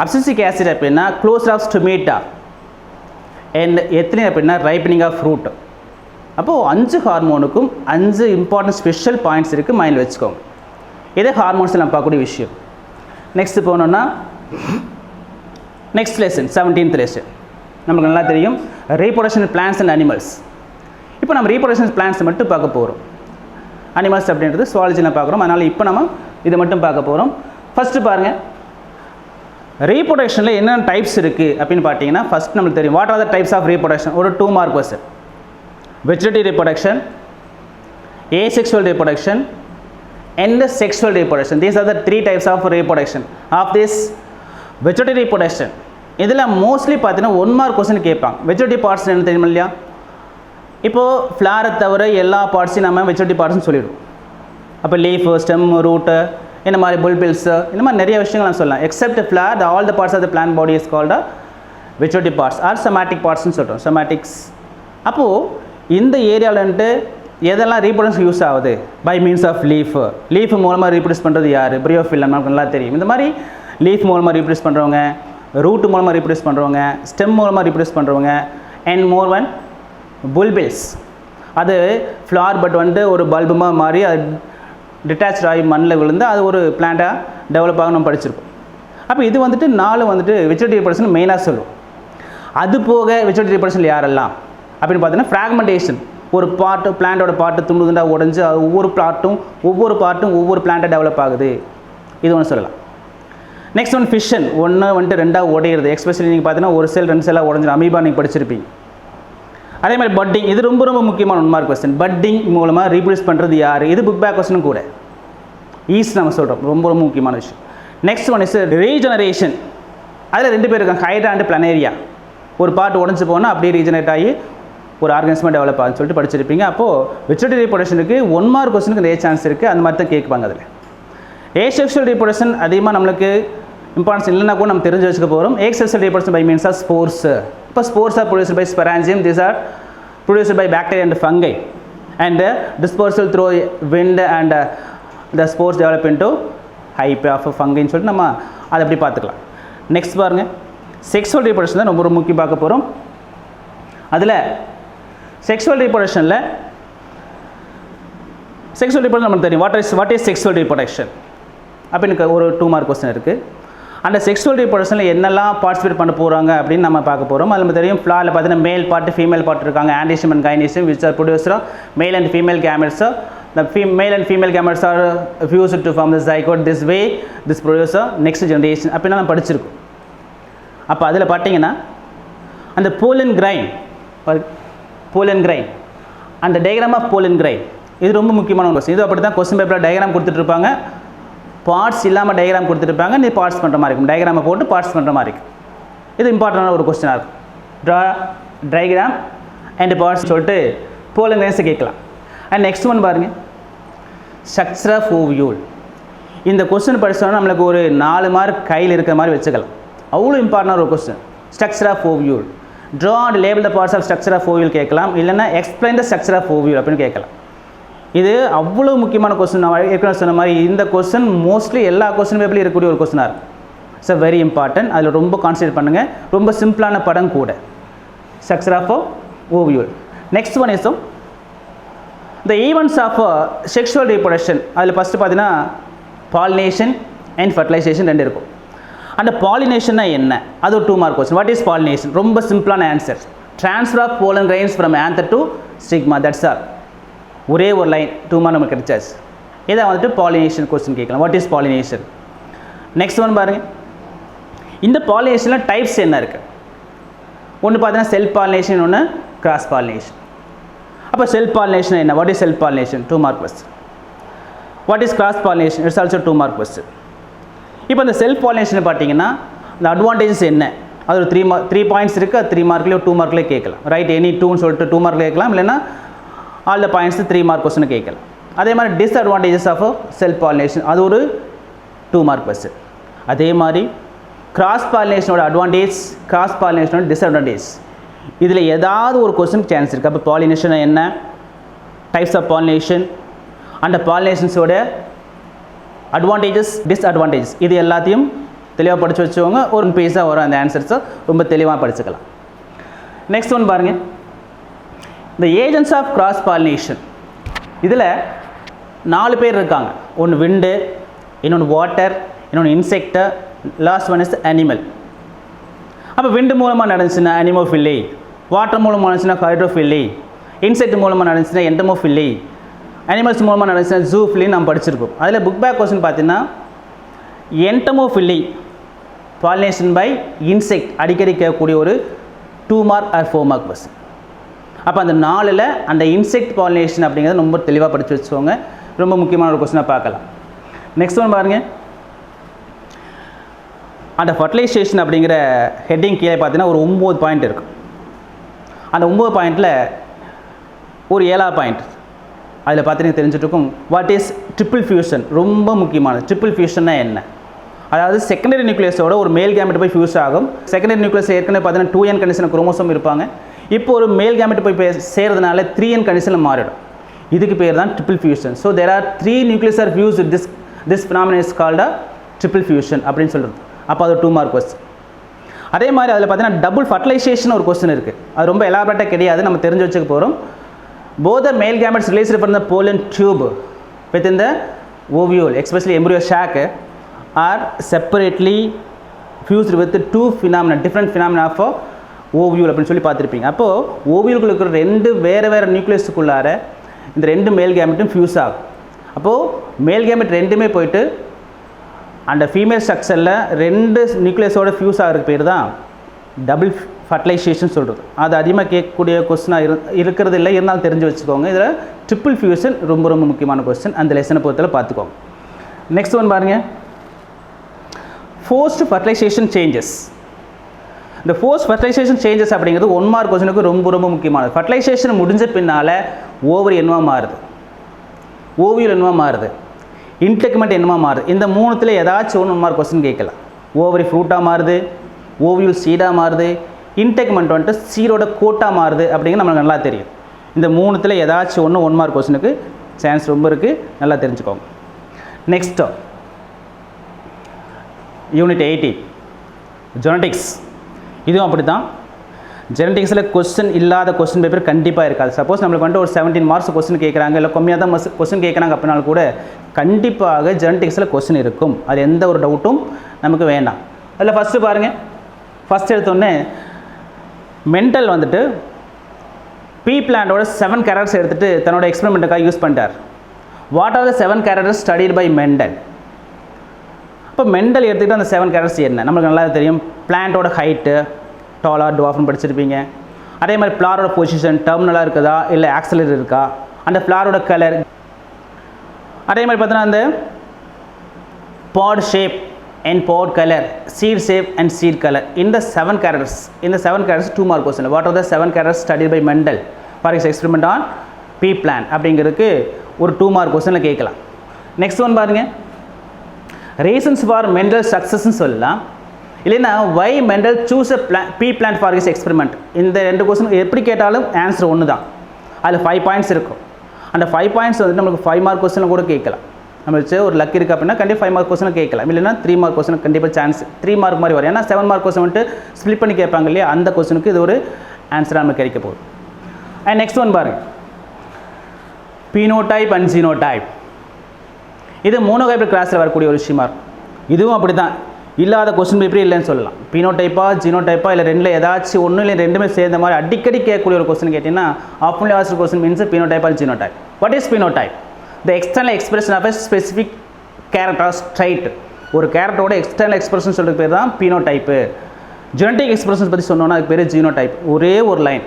அப்சிசிக் ஆசிட் அப்படின்னா close of stomata, and ethylene அப்படின்னா ரைப்பனிங் ஆஃப் ஃப்ரூட். அப்போது 5 ஹார்மோனுக்கும் 5 இம்பார்ட்டன்ட் ஸ்பெஷல் பாயிண்ட்ஸ் இருக்குது. மைண்டில் வச்சுக்கோங்க. இதே ஹார்மோன்ஸில் நம்ம பார்க்கக்கூடிய விஷயம். நெக்ஸ்ட் போனோன்னா நெக்ஸ்ட் லெசன் 17th லெசன் நமக்கு நல்லா தெரியும், ரீப்ரொடக்ஷன் பிளான்ட்ஸ் அண்ட் அனிமல்ஸ். இப்போ நம்ம ரீப்ரொடக்ஷன் பிளான்ட்ஸ் மட்டும் பார்க்க போகிறோம். அனிமல்ஸ் அப்படின்றது சுவாலஜியில் பார்க்குறோம். அதனால் இப்போ நம்ம இதை மட்டும் பார்க்க போகிறோம். ஃபஸ்ட்டு பாருங்கள், ரீப்ரொடக்ஷனில் என்னென்ன டைப்ஸ் இருக்குது அப்படின்னு பார்த்தீங்கன்னா ஃபஸ்ட் நம்மளுக்கு தெரியும். What are the types of reproduction? ஒரு 2 mark question. Vegetative reproduction, asexual reproduction, and sexual reproduction. These are the 3 types of reproduction. Of this vegetative reproduction, இதில் மோஸ்ட்லி பார்த்தீங்கன்னா 1 மார்க் கொஸ்டின் கேட்பாங்க. வெஜிடேட்டிவ் பார்ட்ஸ் என்ன தெரியுமா இல்லையா? இப்போது ஃப்ளாரை தவிர எல்லா பார்ட்ஸையும் நம்ம வெஜிடேட்டிவ் பார்ட்ஸ்னு சொல்லிடுவோம். அப்போ லீஃபு, ஸ்டெம், ரூட்டு, இந்த மாதிரி புல்பில்ஸு, இந்த மாதிரி நிறைய விஷயங்கள் நம்ம சொல்லலாம். Except flower, all the parts of the plant body is called vegetative parts or somatic பார்ட்ஸ்னு சொல்கிறோம். somatics. அப்போது இந்த ஏரியாவில்ன்ட்டு எதெல்லாம் ரீப்ரொடக்ஷன் யூஸ் ஆகுது? பை மீன்ஸ் ஆஃப் லீஃப் மூலமாக ரீப்ரொடியூஸ் பண்ணுறது யார்? பிரியோஃபில்லம். நமக்கு நல்லா தெரியும். இந்த மாதிரி லீஃப் மூலமாக ரீப்ரொடியூஸ் பண்ணுறவங்க, ரூட்டு மூலமாக ரீப்ரொடியூஸ் பண்ணுறவங்க, ஸ்டெம் மூலமாக ரீப்ரொடியூஸ் பண்ணுறவங்க, அண்ட் மோர் ஒன் புல்பில்ஸ். அது ஃப்ளார் பட் வந்துட்டு ஒரு பல்புமாக மாறி அது டிட்டாச் ஆகி மண்ணில் விழுந்து அது ஒரு பிளான்ட்டாக டெவலப் ஆக நம்ம படிச்சிருக்கோம். அப்போ இது வந்துட்டு 4 வந்துட்டு வெஜிடேட்டிவ் ரீப்ரொடக்ஷன் மெயினாக சொல்லுவோம். அது போக வெஜிடேட்டிவ் ரீப்ரொடக்ஷன் யாரெல்லாம் அப்படின்னு பார்த்தீங்கன்னா ஃப்ராக்மெண்டேஷன். ஒரு பார்ட்டு பிளான்ட்டோட பார்ட்டு துண்டு துண்டாக உடஞ்சி அது ஒவ்வொரு பார்ட்டும் ஒவ்வொரு பிளான்ட்டை டெவலப் ஆகுது. இது ஒன்று சொல்லலாம். Next one fission. ஒன்று வந்துட்டு 2ஆக உடையிறது. எக்ஸ்பெஷலி நீங்கள் பார்த்தீங்கன்னா ஒரு செல் 2 செல்லாக உடஞ்சிடும். அமீபா நீங்கள் படிச்சிருப்பீங்க. அதே மாதிரி பட்டிங். இது ரொம்ப ரொம்ப முக்கியமான 1 மார்க் கொஸ்டின். பட்டிங் மூலமாக ரீப்ரொடியூஸ் பண்ணுறது யார்? இது புக் பேக் கொஸ்டினும் கூட. ஈஸ்ட் நம்ம சொல்கிறோம். ரொம்ப ரொம்ப முக்கியமான விஷயம். Next one is regeneration. அதில் 2 பேர் இருக்காங்க, ஹைட்ரா அண்ட் பிளனேரியா. ஒரு பார்ட் உடஞ்சி போனால் அப்படியே ரீஜெனரேட் ஆகி ஒரு ஆர்கனிசமாக டெவலப் ஆகுன்னு சொல்லிட்டு படிச்சிருப்பீங்க. அப்போது வெஜிடேட்டிவ் ரீப்ரொடக்ஷனுக்கு 1 மார்க் கொஸ்டினுக்கு நிறைய சான்ஸ் இருக்குது. அந்த மாதிரி தான் கேட்பாங்க. அதில் ஏசெக்சுவல் ரீப்ரொடக்ஷன் அதிகமாக நம்மளுக்கு இம்பார்ட்டன்ஸ் இல்லைன்னா கூட நம்ம தெரிஞ்சு வச்சுக்க போகிறோம். Asexual reproduction by means of spores. இப்போ spores are produced by sporangium. These are produced by bacteria and fungi and disposal through wind and the spores develop into hyphae of ஃபங்கைன்னு சொல்லிட்டு நம்ம அதை அப்படி பார்த்துக்கலாம். நெக்ஸ்ட் பாருங்கள், செக்ஸுவல் ரீப்ரொடக்ஷன் தான் ரொம்ப முக்கியம் பார்க்க போகிறோம். அதில் செக்ஸுவல் ரீப்ரொடக்ஷனில் நமக்கு தெரியும். வாட் இஸ் செக்ஸுவல் ரீப்ரொடக்ஷன் அப்படின்னு ஒரு 2 மார்க் கொஸ்டின் இருக்குது. அந்த செக்ஸுவல் ரீப்ரொடக்ஷனில் என்னெல்லாம் பார்ட்டிசிபேட் பண்ண போகிறாங்க அப்படின்னு நம்ம பார்க்க போகிறோம். அதில் நம்ம தெரியும் ஃப்ளாரில் பார்த்தீங்கன்னா மேல் பார்ட்டு ஃபீமேல் பார்ட் இருக்காங்க. Androecium and gynoecium which are produced male and female gametes the male and female gametes are fused to form the zygote. This way this produces a next generation அப்படினா நம்ம படிச்சிருக்கோம். அப்போ அதில் பார்த்தீங்கன்னா அந்த pollen grain அந்த diagram of pollen grain இது ரொம்ப முக்கியமான ஒரு கொஸ்டின். இது அப்படி தான் கொஸ்டின் பேப்பரில் டயக்ராம் கொடுத்துட்ருப்பாங்க, பார்ட்ஸ் இல்லாமல் டயக்ராம் கொடுத்துருப்பாங்க, நீ பார்ட்ஸ் பண்ணுற மாதிரி இருக்கும், டயக்ராமை போட்டு பார்ட்ஸ் பண்ணுற மாதிரி இருக்கும். இது இம்பார்ட்டண்டான ஒரு கொஸ்டினாக இருக்கும். ட்ரா டயக்ராம் அண்ட் பார்ட்ஸ் சொல்லிட்டு pollen grains கேட்கலாம். அண்ட் நெக்ஸ்ட் ஒன் பாருங்கள், ஸ்ட்ரக்சர் ஆஃப் ஓவியூல். இந்த கொஸ்டின் படித்தோன்னா நம்மளுக்கு ஒரு 4 மார்க் கையில் இருக்கிற மாதிரி வச்சுக்கலாம். அவ்வளோ இம்பார்ட்டண்டான ஒரு question. Structure of ovule, draw and label the parts of structure of ovule கேட்கலாம், இல்லைன்னா explain the structure of ovule அப்படின்னு கேட்கலாம். இது அவ்வளோ முக்கியமான கொஸ்டின். நான் ஏற்கனவே சொன்ன மாதிரி இந்த கொஸ்டின் மோஸ்ட்லி எல்லா கொஸ்டின் பேப்பர்லையும் இருக்கக்கூடிய ஒரு கொஸ்டினாக இருக்கும். It's a very important. அதில் ரொம்ப கான்சன்ட்ரேட் பண்ணுங்கள். ரொம்ப சிம்பிளான படம் கூட. Structure of ovule. Next one is the events of sexual reproduction. அதில் ஃபஸ்ட்டு பார்த்தீங்கன்னா பாலினேஷன் அண்ட் ஃபர்டிலைசேஷன் 2 இருக்கும். அந்த பாலினேஷன்னா என்ன, அது ஒரு 2 mark question. What is pollination? ரொம்ப சிம்பிளான answer. Transfer of pollen grains from anther to stigma. That's all. ஒரே ஒரு லைன் 2 மார்க் நமக்கு கிடைச்சாச்சு. இதை வந்துட்டு பாலினேஷன் கொஸ்டின் கேட்கலாம். What is pollination? Next one பாருங்கள், இந்த பாலினேஷனில் டைப்ஸ் என்ன இருக்குது? ஒன்று பார்த்தீங்கன்னா செல்ஃப் பாலினேஷன், ஒன்று கிராஸ் பாலினேஷன். அப்போ செல்ஃப் பாலினேஷன் என்ன? What is self pollination? 2 mark question. What is cross pollination? It's also 2 mark question. இப்போ இந்த செல்ஃப் பாலினேஷன் பார்த்தீங்கன்னா இந்த அட்வான்டேஜஸ் என்ன? அது ஒரு 3 பாயிண்ட்ஸ் இருக்குது. அது 3 மார்க்லேயோ 2 மார்க்லேயே கேட்கலாம். ரைட், எனி 2ன்னு சொல்லிட்டு 2 மார்க்கில் கேட்கலாம், இல்லைன்னா all the points 3 mark question கேட்கலாம். அதே மாதிரி டிஸ்அட்வான்டேஜஸ் ஆஃப் செல்ஃப் பாலினேஷன், அது ஒரு 2 மார்க் கொஸ்டின். அதே மாதிரி கிராஸ் பாலினேஷனோட அட்வான்டேஜ், கிராஸ் பாலினேஷனோட டிஸ்அட்வான்டேஜ், இதில் ஏதாவது ஒரு கொஸ்டின் சான்ஸ் இருக்குது. அப்போ பாலினேஷன் என்ன, டைப்ஸ் ஆஃப் பாலினேஷன், அந்த பாலினேஷன்ஸோட அட்வான்டேஜஸ், டிஸ்அட்வான்டேஜஸ், இது எல்லாத்தையும் தெளிவாக படித்து வச்சுக்கோங்க. ஒரு பேஸாக வரும் அந்த ஆன்சர்ஸை ரொம்ப தெளிவாக படிச்சுக்கலாம். நெக்ஸ்ட் ஒன் பாருங்கள், இந்த ஏஜென்ட்ஸ் ஆஃப் கிராஸ் பாலினேஷன். இதில் 4 பேர் இருக்காங்க. ஒன்று விண்டு, இன்னொன்று வாட்டர், இன்னொன்று insect, last one is animal. அப்போ விண்டு மூலமாக நடந்துச்சுன்னா அனிமோஃபில்லி, வாட்டர் மூலமாக நடந்துச்சுன்னா ஹைட்ரோஃபில்லி, இன்செக்ட் மூலமாக நடந்துச்சுன்னா என்டமோஃபில்லி, அனிமல்ஸ் மூலமாக நடந்துச்சுன்னா ஜூஃபில்லின்னு நம்ம படிச்சிருக்கோம். அதில் புக் பேக் கொஸ்டின் பார்த்தீங்கன்னா என்டமோஃபில்லி, பாலினேஷன் பை இன்செக்ட், அடிக்கடி கேட்கக்கூடிய ஒரு 2 மார்க் ஆர் 4 மார்க் கொஸ்டின். அப்போ அந்த 4ல் அந்த இன்செக்ட் பாலினேஷன் அப்படிங்கிறது ரொம்ப தெளிவாக படித்து வச்சுக்கோங்க. ரொம்ப முக்கியமான ஒரு கொஸ்டினாக பார்க்கலாம். நெக்ஸ்ட் ஒன் பாருங்கள், அந்த ஃபர்டிலைசேஷன் அப்படிங்கிற ஹெட்டிங் கீழே பார்த்தீங்கன்னா ஒரு 9 பாயிண்ட் இருக்கும். அந்த 9 பாயிண்ட்டில் ஒரு 7ஆவது பாயிண்ட் அதில் பார்த்தீங்கன்னா தெரிஞ்சுட்ருக்கும். What is triple fusion? ரொம்ப முக்கியமானது. ட்ரிபிள் ஃபியூஷன்னா என்ன? அதாவது செகண்டரி நியூக்ளியஸோட ஒரு மேல் கேமெட் போய் ஃபியூஸ் ஆகும். செகண்டரி நியூக்ளியஸ் ஏற்கனவே பார்த்தீங்கன்னா 2n கண்டிஷன் குரோமோசோம் இருப்பாங்க. இப்போ ஒரு மேல் கேமெட் போய் சேர்றதுனால 3n கண்டிஷனில் மாறிடும். இதுக்கு பேர் தான் triple fusion. So there are 3 nucleus are fused. This phenomenon is called a triple fusion அப்படின்னு சொல்கிறது. அப்போ அது 2 மார்க் கொஸ்டின். அதே மாதிரி அதில் பார்த்தீங்கன்னா டபுள் ஃபர்டிலைசேஷன் ஒரு கொஸ்டின் இருக்குது. அது ரொம்ப எலாபரேட்டாக கிடையாது, நம்ம தெரிஞ்சு வச்சுக்க போகிறோம். Both the male gametes released from the pollen tube within the ovule, especially embryo sac, are separately fused with 2 phenomena, different phenomena of ovule அப்படின்னு சொல்லி பார்த்துருப்பீங்க. அப்போது ஓவியூலுக்குள்ள இருக்கிற 2 வேறு நியூக்ளியஸுக்குள்ளார இந்த 2 மேல் கேமெட்டும் ஃபியூஸ் ஆகும். அப்போது மேல் கேமெட் 2மே போயிட்டு அந்த ஃபீமேல் ஸ்ட்ரக்சரில் 2 நியூக்ளியஸோட ஃபியூஸ் ஆகிறதுக்கு பேர் தான் டபுள் ஃபர்டிலைசேஷன் சொல்கிறது. அது அதிகமாக கேட்கக்கூடிய கொஸ்டினாக இருக்கிறது இல்லை, இருந்தாலும் தெரிஞ்சு வச்சுக்கோங்க. இதில் ட்ரிபிள் ஃபியூஷன் ரொம்ப ரொம்ப முக்கியமான கொஸ்டின். அந்த லெசனை பொறுத்தவரை பார்த்துக்கோங்க. நெக்ஸ்ட் ஒன் பாருங்கள், ஃபோர்ஸ்ட் ஃபர்டிலைசேஷன் சேஞ்சஸ். இந்த ஃபோர்ஸ்ட் ஃபர்டிலைசேஷன் சேஞ்சஸ் அப்படிங்கிறது 1 மார்க் கொஸ்டினுக்கு ரொம்ப ரொம்ப முக்கியமானது. ஃபர்டிலைசேஷன் முடிஞ்ச பின்னால் ஓவரி என்னவா மாறுது, ஓவியூல் என்னவா மாறுது, இன்டெக்மெண்ட் என்னவா மாறுது. இந்த 3த்தில் ஏதாச்சும் 1 மார்க் கொஸ்டின் கேட்கலாம். ஓவரி ஃப்ரூட்டாக மாறுது, ஓவியூல் சீடாக மாறுது, இன்டெக்மெண்ட் வந்துட்டு சீரோட கோட்டாக மாறுது அப்படிங்கிறது நம்மளுக்கு நல்லா தெரியும். இந்த 3த்தில் ஏதாச்சும் 1 மார்க் கொஸ்டினுக்கு சான்ஸ் ரொம்ப இருக்குது, நல்லா தெரிஞ்சுக்கோங்க. Next unit 18 genetics. இதுவும் அப்படி தான். ஜெனடிக்ஸில் கொஸ்டின் இல்லாத கொஸ்டின் பேப்பர் கண்டிப்பாக இருக்காது. சப்போஸ் நம்மளுக்கு வந்துட்டு ஒரு 17 மார்க்ஸ் கொஸ்டின் கேட்குறாங்க, இல்லை கம்மியாக தான் கொஸ்டின் கேட்குறாங்க அப்படின்னாலும் கூட கண்டிப்பாக ஜெனடிக்ஸில் கொஸ்டின் இருக்கும். அது எந்த ஒரு டவுட்டும் நமக்கு வேண்டாம். அதில் ஃபஸ்ட்டு பாருங்கள், ஃபஸ்ட் எடுத்தோடனே மெண்டல் வந்துட்டு பீ பிளான்டோட 7 கேரக்டர்ஸ் எடுத்துகிட்டு தன்னோட எக்ஸ்பெரிமெண்ட்டுக்காக யூஸ் பண்ணிட்டார். What are the 7 characters studied by Mendel. இப்போ மெண்டல் எடுத்துக்கிட்டு அந்த 7 கேரக்டர்ஸ் என்ன நம்மளுக்கு நல்லா தெரியும். பிளான்ட்டோட ஹைட்டு, டாலா டுவாஃப்னு படிச்சிருப்பீங்க. அதே மாதிரி ஃப்ளாரோட பொசிஷன் டெர்மினலாக இருக்குதா இல்லை ஆக்சலரேட் இருக்கா, அந்த ஃப்ளாரோட கலர், அதே மாதிரி பார்த்தீங்கன்னா அந்த pod shape and pod colour, seed shape and seed colour. இந்த 7 characters 2 mark question. What are the 7 characters studied by Mendel for his experiment on pea plant அப்படிங்கிறதுக்கு ஒரு 2 மார்க் கொஸ்டினில் கேட்கலாம். நெக்ஸ்ட் ஒன் பாருங்கள், ரீசன்ஸ் ஃபார் மெண்டல் சக்ஸஸ்ன்னு சொல்லலாம். இல்லைன்னா why Mendel choose a pea plant for his experiment. இந்த 2 கொஸ்டின் எப்படி கேட்டாலும் ஆன்சர் ஒன்று தான். அதில் 5 பாயிண்ட்ஸ் இருக்கும். அந்த 5 பாயிண்ட்ஸ் வந்து நம்மளுக்கு 5 மார்க் கொஸ்டினில் கூட கேட்கலாம். நம்மளுக்கு ஒரு லக் இருக்குது அப்படின்னா கண்டிப்பாக 5 மார்க் கொஸ்டினில் கேட்கலாம். இல்லைன்னா 3 மார்க் கொஸ்டின் கண்டிப்பாக சான்ஸ் 3 மார்க் மாதிரி வரும். ஏன்னா 7 மார்க் கொஸ்டின் வந்துட்டு ஸ்ப்ளிட் பண்ணி கேட்பாங்க இல்லையா, அந்த கொஸ்டினுக்கு இது ஒரு ஆன்சராக நமக்கு கிடைக்க போகுது. அண்ட் நெக்ஸ்ட் ஒன் பாருங்கள், பினோடைப் அண்ட் ஜீனோடைப். இது மோனோடைப் கிளாஸில் வரக்கூடிய ஒரு விஷயமா இருக்கும். இதுவும் அப்படி தான், இல்லாத கொஸ்டின் பேப்பரே இல்லைன்னு சொல்லலாம். பினோடைப்பா ஜீனோடைப்பா இல்லை ரெண்டில் ஏதாச்சும் ஒன்று இல்லை ரெண்டுமே சேர்ந்த மாதிரி அடிக்கடி கேட்கக்கூடிய ஒரு கொஸ்டின் கேட்டிங்கன்னா ஆஃப்லி ஆஸ்டர் question means phenotype or genotype. What is phenotype? The external expression of a specific character trait. ஒரு கேரக்டரோட எக்ஸ்டர்னல் எக்ஸ்பிரஷன் சொல்கிற பேர் தான் பினோடைப்பு. ஜெனட்டிக் எக்ஸ்பிரஷன்ஸ் பற்றி சொன்னோன்னா அதுக்கு பேர் ஜீனோடைப். ஒரே ஒரு லைன்,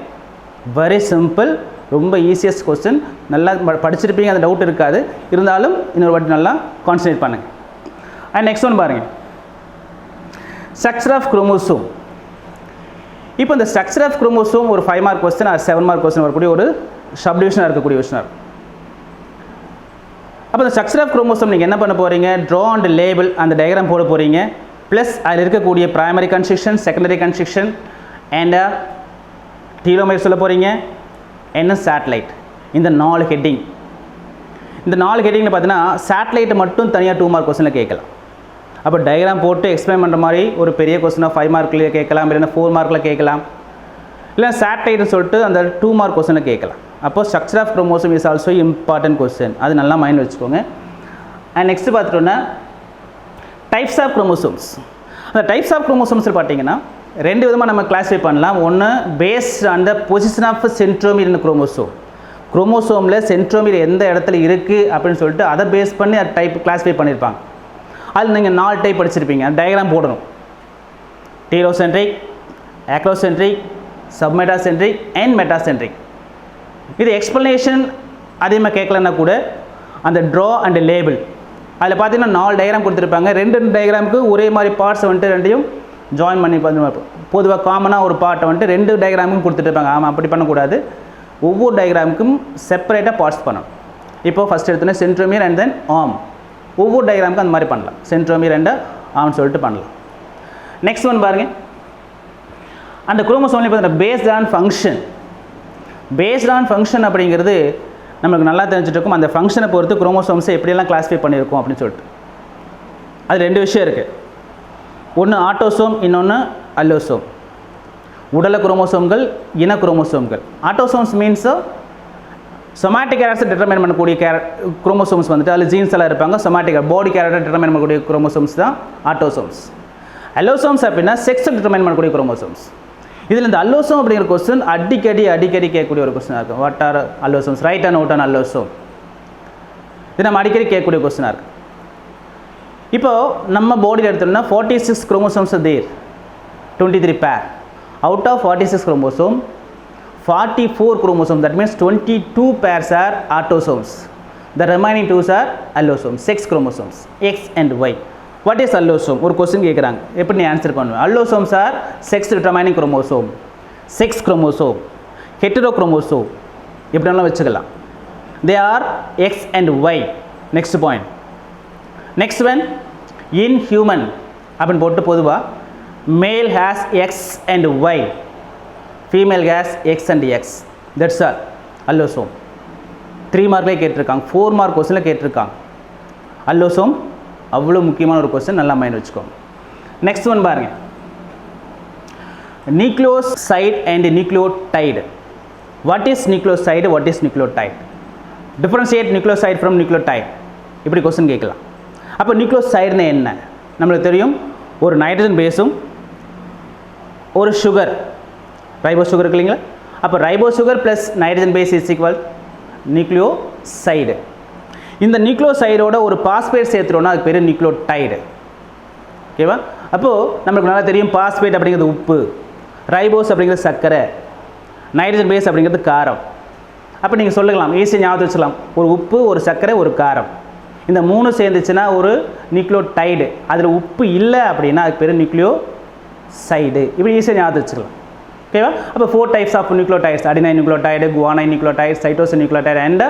வெரி சிம்பிள், ரொம்ப ஈஸியஸ்ட் கொஸ்டின். நல்லா படிச்சிருப்பீங்க, அந்த டவுட் இருக்காது. இருந்தாலும் இன்னொரு வாட்டி நல்லா கான்சன்ட்ரேட் பண்ணுங்கள். அண்ட் நெக்ஸ்ட் ஒன் பாருங்கள், ஸ்ட்ரக்சர் ஆஃப் குரோமோசோம். இப்போ இந்த ஸ்ட்ரக்சர் ஆஃப் குரோமோசோம் ஒரு 5 mark question or 7 mark question வரக்கூடிய ஒரு சப்டிவிஷனாக இருக்கக்கூடிய விஷயம். அப்போ இந்த ஸ்ட்ரக்சர் ஆஃப் குரோமோசோம் நீங்கள் என்ன பண்ண போகிறீங்க, ட்ரா அண்ட் லேபிள் அந்த டயக்ராம் போட போகிறீங்க. ப்ளஸ் அதில் இருக்கக்கூடிய primary construction, secondary construction and telomere சொல்ல போகிறீங்க. என்ன சேட்டலைட், இந்த 4 ஹெட்டிங். இந்த 4 ஹெட்டிங்னு பார்த்தீங்கன்னா சேட்டலைட்டை மட்டும் தனியாக 2 மார்க் கொஸ்டினில் கேட்கலாம். அப்போ டயக்ராம் போட்டு எக்ஸ்பிளைன் பண்ணுற மாதிரி ஒரு பெரிய கொஸ்டினாக 5 மார்க்கில் கேட்கலாம், இல்லைன்னா 4 மார்க்கில் கேட்கலாம், இல்லை சேட்டலைட்னு சொல்லிட்டு அந்த 2 மார்க் கொஸ்டினில் கேட்கலாம். அப்போ structure of chromosome is also important question. அது நல்லா மைண்ட் வச்சுக்கோங்க. அண்ட் நெக்ஸ்ட் பார்த்துட்டோன்னா டைப்ஸ் ஆஃப் குரோமோசோம்ஸ். அந்த டைப்ஸ் ஆஃப் குரோமோசோம்ஸ் பார்த்தீங்கன்னா 2 விதமாக நம்ம கிளாஸிஃபை பண்ணலாம். ஒன்று based on the position of centromere in chromosome. குரோமோசோமில் சென்ட்ரோமீர் எந்த இடத்துல இருக்குது அப்படின்னு சொல்லிட்டு அதை பேஸ் பண்ணி அது டைப் கிளாஸிஃபை பண்ணியிருப்பாங்க. அதில் நீங்கள் 4 டைப் படிச்சிருப்பீங்க. டயக்ராம் போடணும். Telocentric, acrocentric, submetacentric and metacentric. இது எக்ஸ்ப்ளனேஷன் அதிகமாக கேட்கலன்னா கூட அந்த ட்ரா அண்ட் லேபிள் அதில் பார்த்தீங்கன்னா 4 டயக்ராம் கொடுத்துருப்பாங்க. 2 டயக்ராமுக்கு ஒரே மாதிரி பார்ட்ஸ் வந்துட்டு ரெண்டையும் ஜாயின் பண்ணி பொதுவாக காமனாக ஒரு பார்ட்டை வந்துட்டு 2 டயக்ராமுக்கும் கொடுத்துட்ருப்பாங்க. ஆமாம், அப்படி பண்ணக்கூடாது. ஒவ்வொரு டயக்ராமுக்கும் செப்பரேட்டாக பார்ட்ஸ் பண்ணணும். இப்போது ஃபஸ்ட் எடுத்தோன்னே சென்ட்ரோமியர் அண்ட் தென் ஆர்ம். ஒவ்வொரு டயக்ராமுக்கும் அந்த மாதிரி பண்ணலாம். சென்ட்ரோமியர் அண்ட் ஆர்ம்னு சொல்லிட்டு பண்ணலாம். நெக்ஸ்ட் ஒன் பாருங்கள், அந்த குரோமோசோம்லேயே பார்த்தீங்கன்னா based on function. Based on function அப்படிங்கிறது நமக்கு நல்லா தெரிஞ்சுட்டு இருக்கும். அந்த ஃபங்க்ஷனை பொறுத்து குரோமோசோம்ஸை எப்படியெல்லாம் கிளாஸிஃபை பண்ணியிருக்கோம் அப்படின்னு சொல்லிட்டு அது 2 விஷயம் இருக்குது. ஒன்று ஆட்டோசோம், இன்னொன்று அல்லோசோம். உடல குரோமோசோம்கள், இன குரோமோசோம்கள். Autosomes means somatic characters determine பண்ணக்கூடிய குரோமோசோம்ஸ் வந்துட்டு அதில் ஜீன்ஸ் எல்லாம் இருப்பாங்க. சொமாட்டிக் பாடி கேரக்டர் டிட்டர்மைன் பண்ணக்கூடிய குரோமோசோம்ஸ் தான் ஆட்டோசோம்ஸ். அல்லோசோம்ஸ் அப்படின்னா செக்ஸை டிட்டர்மைன் பண்ணக்கூடிய குரோமோசோம்ஸ். இதில் இந்த அல்லோசோம் அப்படிங்கிற கொஸ்டின் அடிக்கடி கேட்கக்கூடிய ஒரு கொஸ்டினாக இருக்கும். What are allosomes, right and out on அல்லோசோம். இது நம்ம அடிக்கடி கேட்கக்கூடிய கொஸ்டினாக இருக்குது. இப்போது நம்ம பாடியில் எடுத்தோம்னா 46 chromosomes there, 23 pair. Out of 46 chromosome 44 chromosome, that means 22 pairs are autosomes. The remaining 2 are allosomes, 6 chromosomes, X and Y. What is allosome? ஒரு கொஸ்டின் கேட்குறாங்க, எப்படி நீ ஆன்சர் பண்ணுவேன்? Allosomes are sex determining chromosome, 6 chromosome, heterochromosome, எப்படினாலும் வச்சுக்கலாம். They are X and Y. Next point. Next one, in human அப்படின்னு போட்டு பொதுவாக male has X and Y, female has X and X. That's all. Allosome. 3 மார்க்லேயே கேட்டிருக்காங்க, 4 மார்க் கொஸ்டினில் கேட்டிருக்காங்க. அல்லோசோம் அவ்வளோ முக்கியமான ஒரு கொஸ்டின், நல்லா மைண்ட் வச்சுக்கோங்க. நெக்ஸ்ட் ஒன் பாருங்கள், nucleoside and nucleotide. What is nucleoside, what is nucleotide? Differentiate nucleoside from nucleotide, இப்படி கொஸ்டின் கேட்கலாம். அப்போ நியூக்ளியோசைடுன்னு என்ன? நம்மளுக்கு தெரியும், ஒரு நைட்ரஜன் பேஸும் ஒரு சுகர், ரைபோ சுகர் இருக்கு இல்லைங்களா? அப்போ ribo sugar plus nitrogen base is equal nucleoside. இந்த நியூக்ளியோசைடோட ஒரு பாஸ்பேட் சேர்த்துறோம்னா அதுக்கு பேர் நியூக்ளியோடைடு. ஓகேவா? அப்போது நம்மளுக்கு நல்லா தெரியும் பாஸ்பேட் அப்படிங்கிறது உப்பு, ரைபோஸ் அப்படிங்கிறது சர்க்கரை, நைட்ரஜன் பேஸ் அப்படிங்கிறது காரம். அப்போ நீங்கள் சொல்லுக்கலாம், ஈஸியாக ஞாபகம் வச்சுக்கலாம், ஒரு உப்பு, ஒரு சர்க்கரை, ஒரு காரம், இந்த 3 சேர்ந்துச்சுன்னா ஒரு நியூக்ளியோடைடு. அதில் உப்பு இல்லை அப்படின்னா அதுக்கு பேர் நியூக்ளியோசைடு. இப்படி ஈஸியாக ஞாபகம் வச்சுக்கலாம். ஓகேவா? அப்போ 4 types of nucleotides: adenine nucleotide, guanine nucleotide, cytosine nucleotide and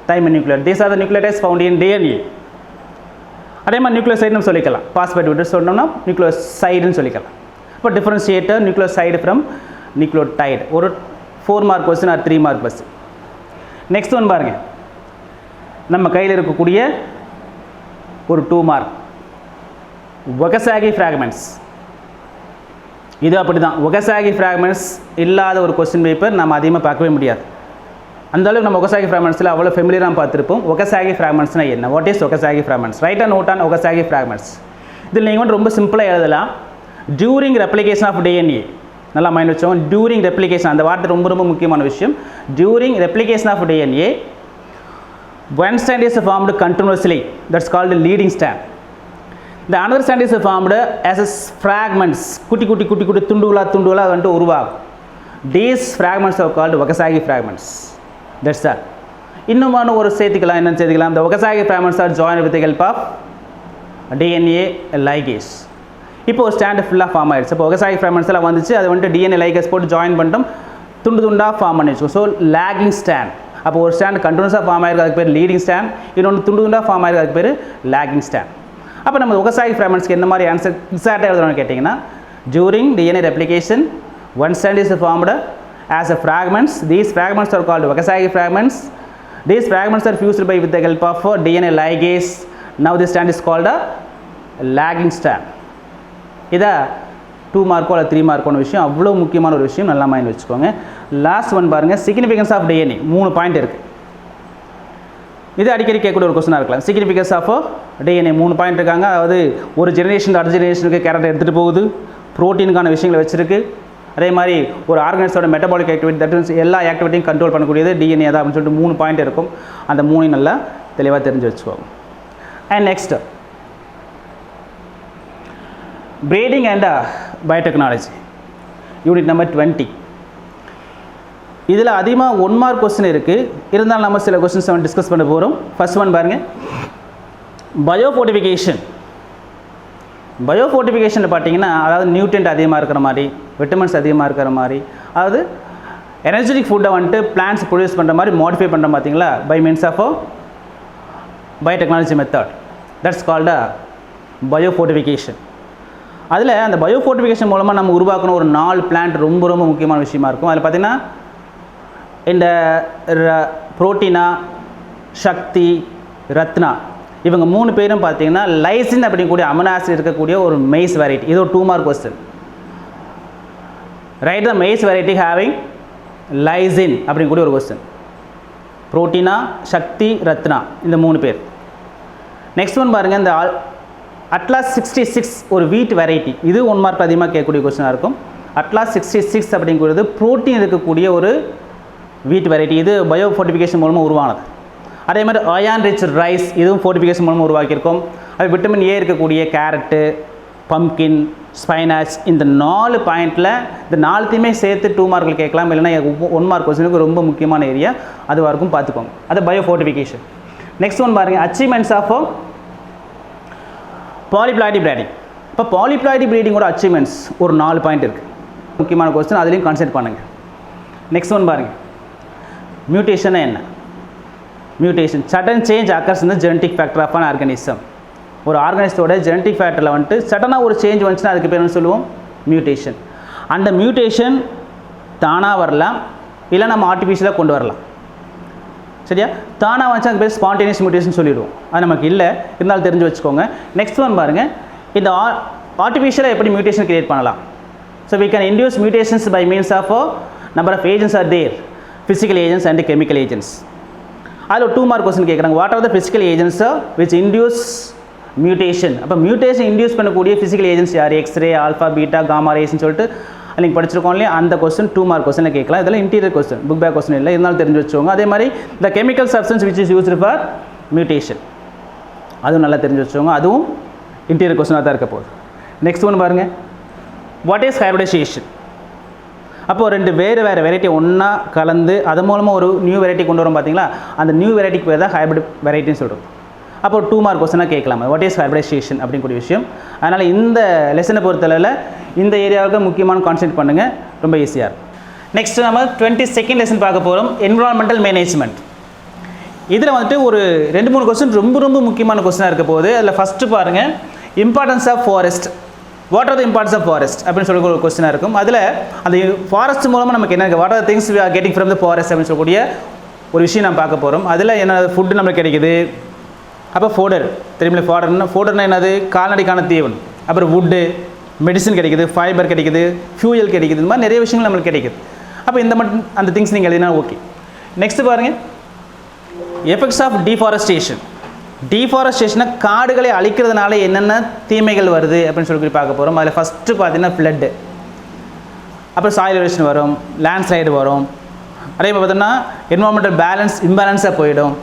thymine nucleotide. These are the nucleotides found in DNA. அதே மாதிரி நியூக்ளியோசைடுன்னு சொல்லிக்கலாம். பாஸ்பேட் விட்டு சொன்னோம்னா நியூக்ளியோசைடுன்னு சொல்லிக்கலாம். இப்போ டிஃபரன்ஷியேட்டர் நியூக்ளியோசைடு ஃப்ரம் நியூக்ளியோடைடு. ஒரு 4 mark question or 3 mark plus. Next one பாருங்கள், நம்ம கையில் இருக்கக்கூடிய ஒரு 2 mark ஒகசாகி ஃப்ராக்மெண்ட்ஸ். இது அப்படி தான், ஒகசாகி ஃப்ராக்மெண்ட்ஸ் இல்லாத ஒரு கொஸ்டின் பேப்பர் நம்ம அதிகமாக பார்க்கவே முடியாது. அந்தளவுக்கு நம்ம ஒகசாகி ஃப்ராக்மெண்ட்ஸில் அவ்வளோ ஃபெமிலியராக பார்த்துருப்போம். ஒகசாகி ஃப்ராக்மெண்ட்ஸ்னால் என்ன? What is Okazaki fragments? Write and note on Okazaki fragments. இதில் நீங்கள் வந்து ரொம்ப சிம்பிளாக எழுதலாம். டியூரிங் ரெப்ளிகேஷன் ஆஃப் டிஎன்ஏ, நல்லா மைண்ட் வச்சோம். டியூரிங் ரெப்ளிகேஷன், அந்த வார்த்தை ரொம்ப ரொம்ப முக்கியமான விஷயம். During replication of DNA, one strand is formed continuously, that's called leading strand. The another strand is formed as fragments, குட்டி துண்டுகளா வந்து உருவாகும். These fragments are called Wakasagi fragments. That's that. இன்னும் ஒரு சேர்த்துக்கலாம், என்ன சேர்த்துக்கலாம்? The Wakasagi fragments are joined with the help of DNA ligase. இப்போ ஒரு ஸ்டாண்ட் ஃபுல்லாக ஃபார்ம் ஆகிடுச்சு. இப்போ ஒகசாகி ஃப்ராக்மெண்ட்ஸ் எல்லாம் வந்துச்சு, அது வந்துட்டு டிஎன்ஏ லைகேஸ் போட்டு ஜாயின் பண்ணிட்டோம், துண்டாக ஃபார்ம் பண்ணி வச்சுக்கோம். So lagging strand. அப்போ ஒரு ஸ்டாண்ட் கண்டினியூஸாக ஃபார்ம் ஆகிருக்கு, அதுக்கு பேர் லீடிங் ஸ்டாண்ட். இன்னொன்று துண்டாக ஃபார்ம் ஆகிருக்கு, அதுக்கு பேர் லேகிங் ஸ்டாண்ட். அப்போ நம்ம ஒகசாகி ஃப்ராக்மெண்ட்ஸ்க்கு என்ன மாதிரி ஆன்சர் எக்ஸாக்டாக எழுதணும்னு கேட்டிங்கன்னா, during DNA replication one strand is formed as a fragments. These fragments are called Wakasagi fragments. These fragments are fused by with the help of DNA ligase. Now this strand is called a lagging strand. இதை 2 mark or 3 mark விஷயம், அவ்வளோ முக்கியமான ஒரு விஷயம், நல்லா மைண்ட் வச்சுக்கோங்க. லாஸ்ட் ஒன் பாருங்கள், சிக்னிஃபிகன்ஸ் ஆஃப் டிஎன்ஏ. 3 பாயிண்ட் இருக்குது. இது அடிக்கடி கேட்கக்கூடிய ஒரு கொஸ்டினாக இருக்கலாம். சிக்னிஃபிகன்ஸ் ஆஃப் டிஎன்ஏ 3 பாயிண்ட் இருக்காங்க. அதாவது ஒரு ஜெனரேஷன் அடுத்த ஜெனரேஷனுக்கு கேரக்டர் எடுத்துகிட்டு போகுது, ப்ரோட்டீனுக்கான விஷயங்களை வச்சுருக்கு. அதே மாதிரி ஒரு ஆர்கனைஸோட மெட்டபாலிக் ஆக்டிவிட்டி, தட் மீன்ஸ் எல்லா ஆக்டிவிட்டியும் கண்ட்ரோல் பண்ணக்கூடியது டிஎன்ஏ தான் அப்படின்னு சொல்லிட்டு 3 பாயிண்ட் இருக்கும். அந்த 3 நல்லா தெளிவாக தெரிஞ்சு வச்சுக்கோங்க. And next breeding and biotechnology, unit number 20. இதில் அதிகமாக 1 mark கொஸ்டின் இருக்குது. இருந்தாலும் நம்ம சில கொஸ்டின்ஸ் டிஸ்கஸ் பண்ண போகிறோம். ஃபர்ஸ்ட் ஒன் பாருங்கள், பயோஃபோர்டிஃபிகேஷன். பயோஃபோர்டிஃபிகேஷன் பார்த்தீங்கன்னா, அதாவது நியூட்ரியன்ட் அதிகமாக இருக்கிற மாதிரி, விட்டமின்ஸ் அதிகமாக இருக்கிற மாதிரி, அதாவது எனர்ஜெட்டிக் ஃபுட்டை வந்துட்டு பிளான்ட்ஸ் ப்ரொடியூஸ் பண்ணுற மாதிரி மாடிஃபை பண்ணுற பார்த்தீங்களா, by means of biotechnology method. That's called biofortification. அதில் அந்த பயோஃபோர்டிஃபிகேஷன் மூலமாக நம்ம உருவாக்கணும் ஒரு 4 பிளான்ட் ரொம்ப ரொம்ப முக்கியமான விஷயமா இருக்கும். அதில் பார்த்திங்கன்னா இந்த புரோட்டீனா, சக்தி, ரத்னா, இவங்க 3 பேரும் பார்த்தீங்கன்னா லைசின் அப்படிங்கக்கூடிய அமினோ ஆசிட் இருக்கக்கூடிய ஒரு மெய்ஸ் வெரைட்டி. இது ஒரு 2 mark கொஸ்டின். ரைட் த மெய்ஸ் வெரைட்டி ஹேவிங் லைசின் அப்படிங்கக்கூடிய ஒரு கொஸ்டின். புரோட்டீனா, சக்தி, ரத்னா, இந்த 3 பேர். நெக்ஸ்ட் ஒன் பாருங்கள், இந்த அட்லாஸ் 66 ஒரு வீட் வெரைட்டி. இது 1 mark அதிகமாக கேட்கக்கூடிய கொஸ்டினாக இருக்கும். அட்லாஸ் 66 அப்படிங்கிறது புரோட்டீன் இருக்கக்கூடிய ஒரு வீட் வெரைட்டி. இது பயோஃபோர்டிஃபிகேஷன் மூலமாக உருவானது. அதே மாதிரி அயான் ரிச் ரைஸ், இதுவும் ஃபோர்டிஃபிகேஷன் மூலமாக உருவாக்கியிருக்கோம். அது விட்டமின் ஏ இருக்கக்கூடிய கேரட்டு, பம்கின், ஸ்பைனாச், இந்த 4 பாயிண்டில் இந்த 4த்தையுமே சேர்த்து 2 mark கேட்கலாம். இல்லைனா 1 mark கொஸ்டினுக்கு ரொம்ப முக்கியமான ஏரியா அதுவாக இருக்கும், பார்த்துக்கோங்க. அது பயோஃபோர்டிஃபிகேஷன். நெக்ஸ்ட் ஒன் பாருங்கள், அச்சீவ்மெண்ட்ஸ் ஆஃப் பாலிப்ளாய்டி ப்ரீடிங். இப்போ பாலிப்ளாய்டி ப்ரீடிங்கோட அச்சீவ்மெண்ட்ஸ் ஒரு 4 பாயிண்ட் இருக்குது, முக்கியமான கொஸ்டின், அதுலேயும் கான்சென்ட்ரேட் பண்ணுங்கள். நெக்ஸ்ட் ஒன் பாருங்கள், மியூட்டேஷன் என்ன? மியூட்டேஷன், சடன் சேஞ்ச் அக்கர்ஸ் இந்த genetic factor of an organism. ஒரு ஆர்கானிசத்தோட ஜெனட்டிக் ஃபேக்டரில் வந்துட்டு சடனாக ஒரு சேஞ்ச் வந்துச்சுன்னா அதுக்கு பேர் என்ன சொல்லுவோம்? மியூட்டேஷன். அந்த மியூட்டேஷன் தானாக வரலாம், இல்லை நம்ம ஆர்டிஃபிஷியலாக கொண்டு வரலாம். சரியா? தானாக வந்துச்சு அதுக்கு பேர் ஸ்பான்டேனியஸ் மியூட்டேஷன் சொல்லிடுவோம். அது நமக்கு இல்லை, இருந்தாலும் தெரிஞ்சு வச்சுக்கோங்க. நெக்ஸ்ட் ஒன் பாருங்கள், இந்த ஆர்டிஃபிஷியலாக எப்படி மியூட்டேஷன் கிரியேட் பண்ணலாம்? So we can induce mutations by means of number of agents are there, physical agents and chemical agents. அதில் ஒரு 2 mark கொஸ்டின் கேட்குறாங்க, what are the physical agents which induce mutation. அப்போ மியூட்டேஷன் இன்டியூஸ் பண்ணக்கூடிய ஃபிசிக்கல் ஏஜென்ட்ஸ் யார்? எக்ஸ்ரே, ஆல்ஃபா, பீட்டா, காமா ரேஸ்ன்னு சொல்லிட்டு நீங்கள் படிச்சிருக்கோம் இல்லையா, அந்த கொஸ்டின் 2 mark கொஸ்டினில் கேட்கலாம். இதெல்லாம் interior question, book back question இல்லை, இருந்தாலும் தெரிஞ்சு வச்சுக்கோங்க. அதே மாதிரி the chemical substance which is used for mutation, அதுவும் நல்லா தெரிஞ்சு வச்சுக்கோங்க. அதுவும் இன்டீரியர் கொஸ்டினாக தான் இருக்க போகுது. நெக்ஸ்ட் ஒன்று பாருங்கள், வாட் இஸ் ஹைப்ரிடைசேஷன்? அப்போது ரெண்டு வேறு வெரைட்டி ஒன்றா கலந்து அது மூலமாக ஒரு நியூ வெரைட்டி கொண்டு வரும் பார்த்தீங்களா, அந்த நியூ வெரைட்டிக்கு பேர் தான் ஹைப்ரிட் வெரைட்டின்னு சொல்கிறோம். அப்போ 2 மார்க் கொஸ்டினாக கேட்கலாம், வாட் இஸ் ஹைப்ரிடைசேஷன் அப்படிங்கக்கூடிய விஷயம். அதனால் இந்த லெசனை பொறுத்தளவில் இந்த ஏரியாவுக்கு முக்கியமான கான்சென்ட் பண்ணுங்கள், ரொம்ப ஈஸியாக இருக்கும். நெக்ஸ்ட் நம்ம 22nd லெசன் பார்க்க போகிறோம், என்விரான்மெண்டல் மேனேஜ்மெண்ட். இதில் வந்துட்டு ஒரு 2-3 கொஸ்டின் ரொம்ப முக்கியமான கொஸ்டினாக இருக்க போகுது. அதில் ஃபஸ்ட்டு பாருங்கள், importance of forest. What are the importance of forest அப்படின்னு சொல்லி ஒரு கொஸ்டினாக இருக்கும். அதில் அந்த ஃபாரஸ்ட் மூலமாக நமக்கு என்ன இருக்குது, what are things we are getting from the forest அப்படின்னு சொல்லக்கூடிய ஒரு விஷயம் நம்ம பார்க்க போகிறோம். அதில் என்ன ஃபுட்டு நம்மளுக்கு கிடைக்குது, அப்போ ஃபோடர் தெரியுமில்ல, ஃபோடர்னா என்னது, கால்நடைக்கான தீவனம். அப்புறம் வுட்டு, மெடிசன் கிடைக்குது, ஃபைபர் கிடைக்குது, ஃபியூயல் கிடைக்குது, இந்த மாதிரி நிறைய விஷயங்கள் நம்மளுக்கு கிடைக்குது. அப்போ இந்த மட்டும் அந்த திங்ஸ் நீங்கள் எழுதினா ஓகே. நெக்ஸ்ட்டு பாருங்கள், எஃபெக்ட்ஸ் ஆஃப் டீஃபாரஸ்டேஷன். டீஃபாரஸ்டேஷனை காடுகளை அழிக்கிறதுனால என்னென்ன தீமைகள் வருது அப்படின்னு சொல்லி பார்க்க போகிறோம். அதில் ஃபஸ்ட்டு பார்த்தீங்கன்னா ஃப்ளட்டு, அப்புறம் சாயில் எரோஷன் வரும், லேண்ட்ஸ்லைடு வரும். அதே மாதிரி பார்த்தோம்னா என்வரான்மெண்டல் இம்பேலன்ஸாக போயிடும்.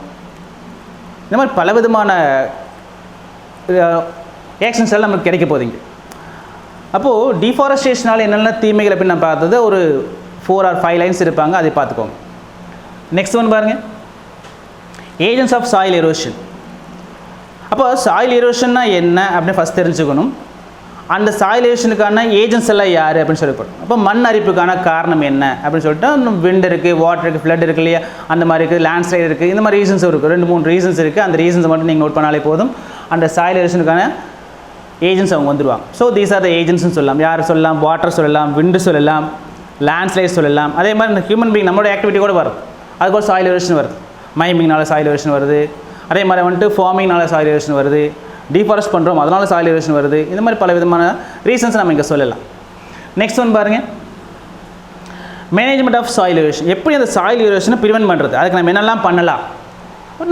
இந்த மாதிரி பல விதமான ஆக்ஷன்ஸ் எல்லாம் நமக்கு கிடைக்க போகுதுங்க. அப்போது டீஃபாரஸ்டேஷனால் என்னென்ன தீமைகள் அப்படின்னு நான் பார்த்தது ஒரு 4 or 5 லைன்ஸ் இருப்பாங்க, அதை பார்த்துக்கோங்க. நெக்ஸ்ட் ஒன்று பாருங்கள், ஏஜென்ட்ஸ் ஆஃப் சாயில் எரோஷன். அப்போ சாயில் எரோஷன்னா என்ன அப்படின்னு ஃபஸ்ட் தெரிஞ்சுக்கணும். அந்த சாயில் எரோஷனுக்கான ஏஜென்ட்ஸ் எல்லாம் யார் அப்படின்னு சொல்லப்படும். அப்போ மண் அரிப்புக்கான காரணம் என்ன அப்படின்னு சொல்லிட்டு விண்ட் இருக்குது, வாட்டர் இருக்குது, ஃப்ளட் இருக்குது இல்லையா, அந்த மாதிரி இருக்குது, லேண்ட்ஸ்லைடு இருக்குது, இந்த மாதிரி ரீசன்ஸ் இருக்குது. 2-3 ரீசன்ஸ் இருக்குது. அந்த ரீசன்ஸை மட்டும் நீங்கள் நோட் பண்ணாலே போதும். அந்த சாயில் எரோஷனுக்கான ஏஜென்ட்ஸ் அவங்க வந்துடுவாங்க. ஸோ தீஸ் ஆர் த ஏஜென்ட்ஸ்னு சொல்லலாம். யார் சொல்லலாம், வாட்டர் சொல்லலாம், விண்டு சொல்லலாம், லேண்ட்ஸ்லைட் சொல்லலாம். அதே மாதிரி இந்த ஹியூமன் பீயிங் நம்மளோட ஆக்டிவிட்டி கூட வரும், அதுக்கு ஒரு சாயில் எரோஷன் வருது. மைமிங்னால சாயில் எரோஷன் வருது. அதே மாதிரி வந்துட்டு ஃபார்மிங்னால சாயில் எரோஷன் வருது. டீஃபாரஸ்ட் பண்ணுறோம் அதனால் சாயில் எரோஷன் வருது. இந்த மாதிரி பல விதமான ரீசன்ஸ் நம்ம இங்கே சொல்லலாம். நெக்ஸ்ட் ஒன் பாருங்கள், மேனேஜ்மெண்ட் ஆஃப் சாயில் எரோஷன். எப்படி அந்த சாயில் எரோஷனை ப்ரிவென்ட் பண்ணுறது, அதுக்கு நம்ம என்னெல்லாம் பண்ணலாம்.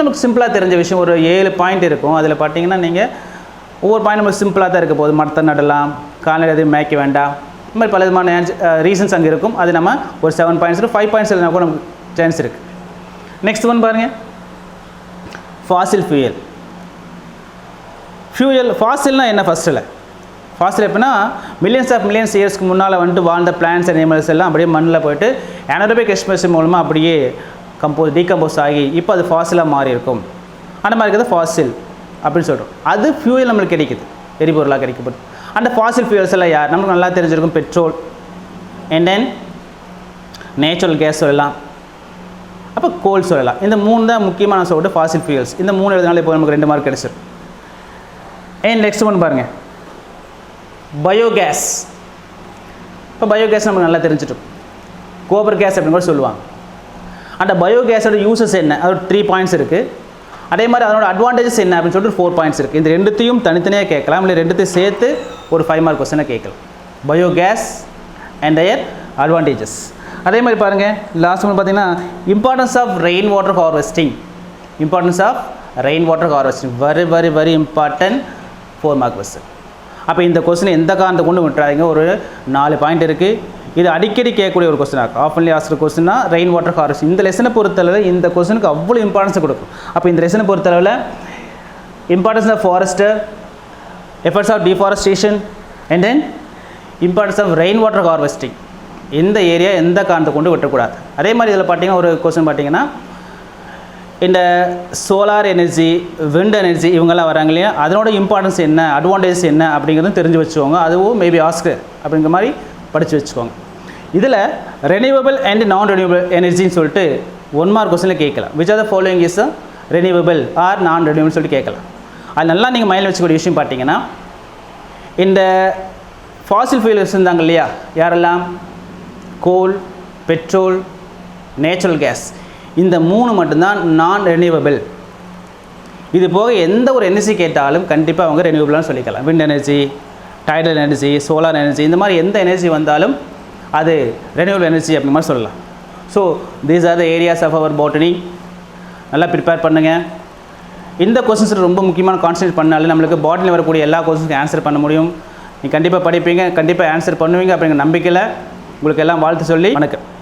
நமக்கு சிம்பிளாக தெரிஞ்ச விஷயம் ஒரு 7 பாயிண்ட் இருக்கும். அதில் பார்த்தீங்கன்னா நீங்கள் ஒவ்வொரு பாயிண்ட் நமக்கு சிம்பிளாக தான் இருக்க போகுது. மரத்தை நடலாம், கால்நடை எதுவும் மேய்க்க வேண்டாம், இந்த மாதிரி பல விதமான ரீசன்ஸ் அங்கே இருக்கும். அது நம்ம ஒரு 7 பாயிண்ட்ஸ் 5 பாயிண்ட்ஸ் எழுதினா கூட நமக்கு சான்ஸ் இருக்குது. நெக்ஸ்ட் ஒன் பாருங்கள், ஃபாசில் ஃபியூயல். ஃபாசில்னால் என்ன ஃபஸ்ட்டில், ஃபாசில் எப்படின்னா மில்லியன்ஸ் இயர்ஸ்க்கு முன்னால் வந்துட்டு வாழ்ந்த பிளான்ஸ் அண்ட் அனிமல்ஸ் எல்லாம் அப்படியே மண்ணில் போய்ட்டு அனரோபிக் எக்ஸ்பிரஷன் மூலமாக அப்படியே டீகம்போஸ் ஆகி இப்போ அது ஃபாசிலாக மாறி இருக்கும். அந்த மாதிரி இருக்கிறது ஃபாசில் அப்படின்னு சொல்கிறோம். அது ஃபியூயல் நம்மளுக்கு கிடைக்குது, எரிபொருளாக கிடைக்கப்படுது. அந்த ஃபாசில் ஃபியூயல்ஸ் எல்லாம் யார் நமக்கு நல்லா தெரிஞ்சிருக்கும், petrol and then natural gas சொல்லலாம், அப்போ கோல் சொல்லலாம். இந்த 3 தான் முக்கியமான சொல்லிட்டு ஃபாசில் ஃபியூயல்ஸ். இந்த 3 எழுதினாலே இப்போ நமக்கு 2 மார்க் கிடைச்சிடும். அண்ட் நெக்ஸ்ட் ஒன் பாருங்கள், பயோகேஸ். இப்போ பயோகேஸ் நமக்கு நல்லா தெரிஞ்சிட்டோம், கோபர் கேஸ் அப்படின்னு கூட சொல்லுவாங்க. அந்த பயோகேஸோட யூசஸ் என்ன, அது 3 பாயிண்ட்ஸ் இருக்குது. அதே மாதிரி அதனோட அட்வான்டேஜஸ் என்ன அப்படின்னு சொல்லிட்டு 4 பாயிண்ட்ஸ் இருக்குது. இந்த 2த்தையும் தனித்தனியாக கேட்கலாம், இல்லை 2த்தையும் சேர்த்து ஒரு 5 மார்க் கொஸ்டினாக கேட்கலாம். Biogas and their advantages. அதே மாதிரி பாருங்கள், லாஸ்ட் ஒன்று பார்த்தீங்கன்னா importance of rain water harvesting. Very important 4 mark question. அப்போ இந்த கொஸ்டின் எந்த காரணத்தை கொண்டு விட்டுறாதீங்க. ஒரு 4 பாயிண்ட் இருக்குது. இது அடிக்கடி கேட்கக்கூடிய ஒரு கொஸ்டினாக இருக்கும். ஆஃபன்லி ஆஸ்கர் கொஸ்டினா ரெயின் வாட்டர் ஹார்வெஸ்டிங். இந்த லெசனை பொறுத்தளவில் இந்த கொஸ்டினுக்கு அவ்வளோ இம்பார்ட்டன்ஸ் கொடுக்கும். அப்போ இந்த லெசனை பொறுத்தளவில் importance of forester, efforts of deforestation and then importance of rain water harvesting. இந்த ஏரியா எந்த காரணத்தை கொண்டு விட்டக்கூடாது. அதே மாதிரி இதில் பார்த்தீங்கன்னா ஒரு கொஸ்டின் பார்த்தீங்கன்னா இந்த சோலார் எனர்ஜி, விண்ட் எனர்ஜி இவங்கெல்லாம் வராங்க இல்லையா, அதனோட இம்பார்ட்டன்ஸ் என்ன, அட்வான்டேஜஸ் என்ன அப்படிங்கிறதும் தெரிஞ்சு வச்சுக்கோங்க. அதுவும் மேபி ஆஸ்கர் அப்படிங்கிற மாதிரி படித்து வச்சுக்கோங்க. இதில் ரெனியூவபிள் அண்ட் நான் ரெனியூவபிள் எனர்ஜின்னு சொல்லிட்டு 1 மார்க் கொஸ்டினில் கேட்கலாம். Which are the following is renewable or non renewable சொல்லிட்டு கேட்கலாம். அது நல்லா நீங்கள் மைண்டில் வச்சுக்கூடிய விஷயம் பார்த்தீங்கன்னா, இந்த ஃபாசில் ஃபியூயல்ஸ் இருந்தாங்க இல்லையா, யாரெல்லாம், கோல், பெட்ரோல், நேச்சுரல் கேஸ், இந்த 3 மட்டும்தான் நான் ரெனியூவபிள். இது போக எந்த ஒரு எனர்ஜி கேட்டாலும் கண்டிப்பாக அவங்க ரெனியூவபிளான்னு சொல்லிக்கலாம். Wind energy, tidal energy, solar energy, இந்த மாதிரி எந்த எனர்ஜி வந்தாலும் அது ரெனியூவபிள் எனர்ஜி அப்படிங்கிற மாதிரி சொல்லலாம். So these are the areas of our botany. நல்லா ப்ரிப்பேர் பண்ணுங்கள். இந்த கொஸ்டின்ஸ் ரொம்ப முக்கியமான கான்சன்ட்ரேட் பண்ணாலும் நம்மளுக்கு பாட்டனில் வரக்கூடிய எல்லா கொஸ்டின்ஸுக்கும் ஆன்சர் பண்ண முடியும். நீங்கள் கண்டிப்பாக படிப்பீங்க, கண்டிப்பாக ஆன்சர் பண்ணுவீங்க அப்படிங்கிற நம்பிக்கையில் உங்களுக்கு எல்லாம் வாழ்த்து சொல்லி வணக்கம்.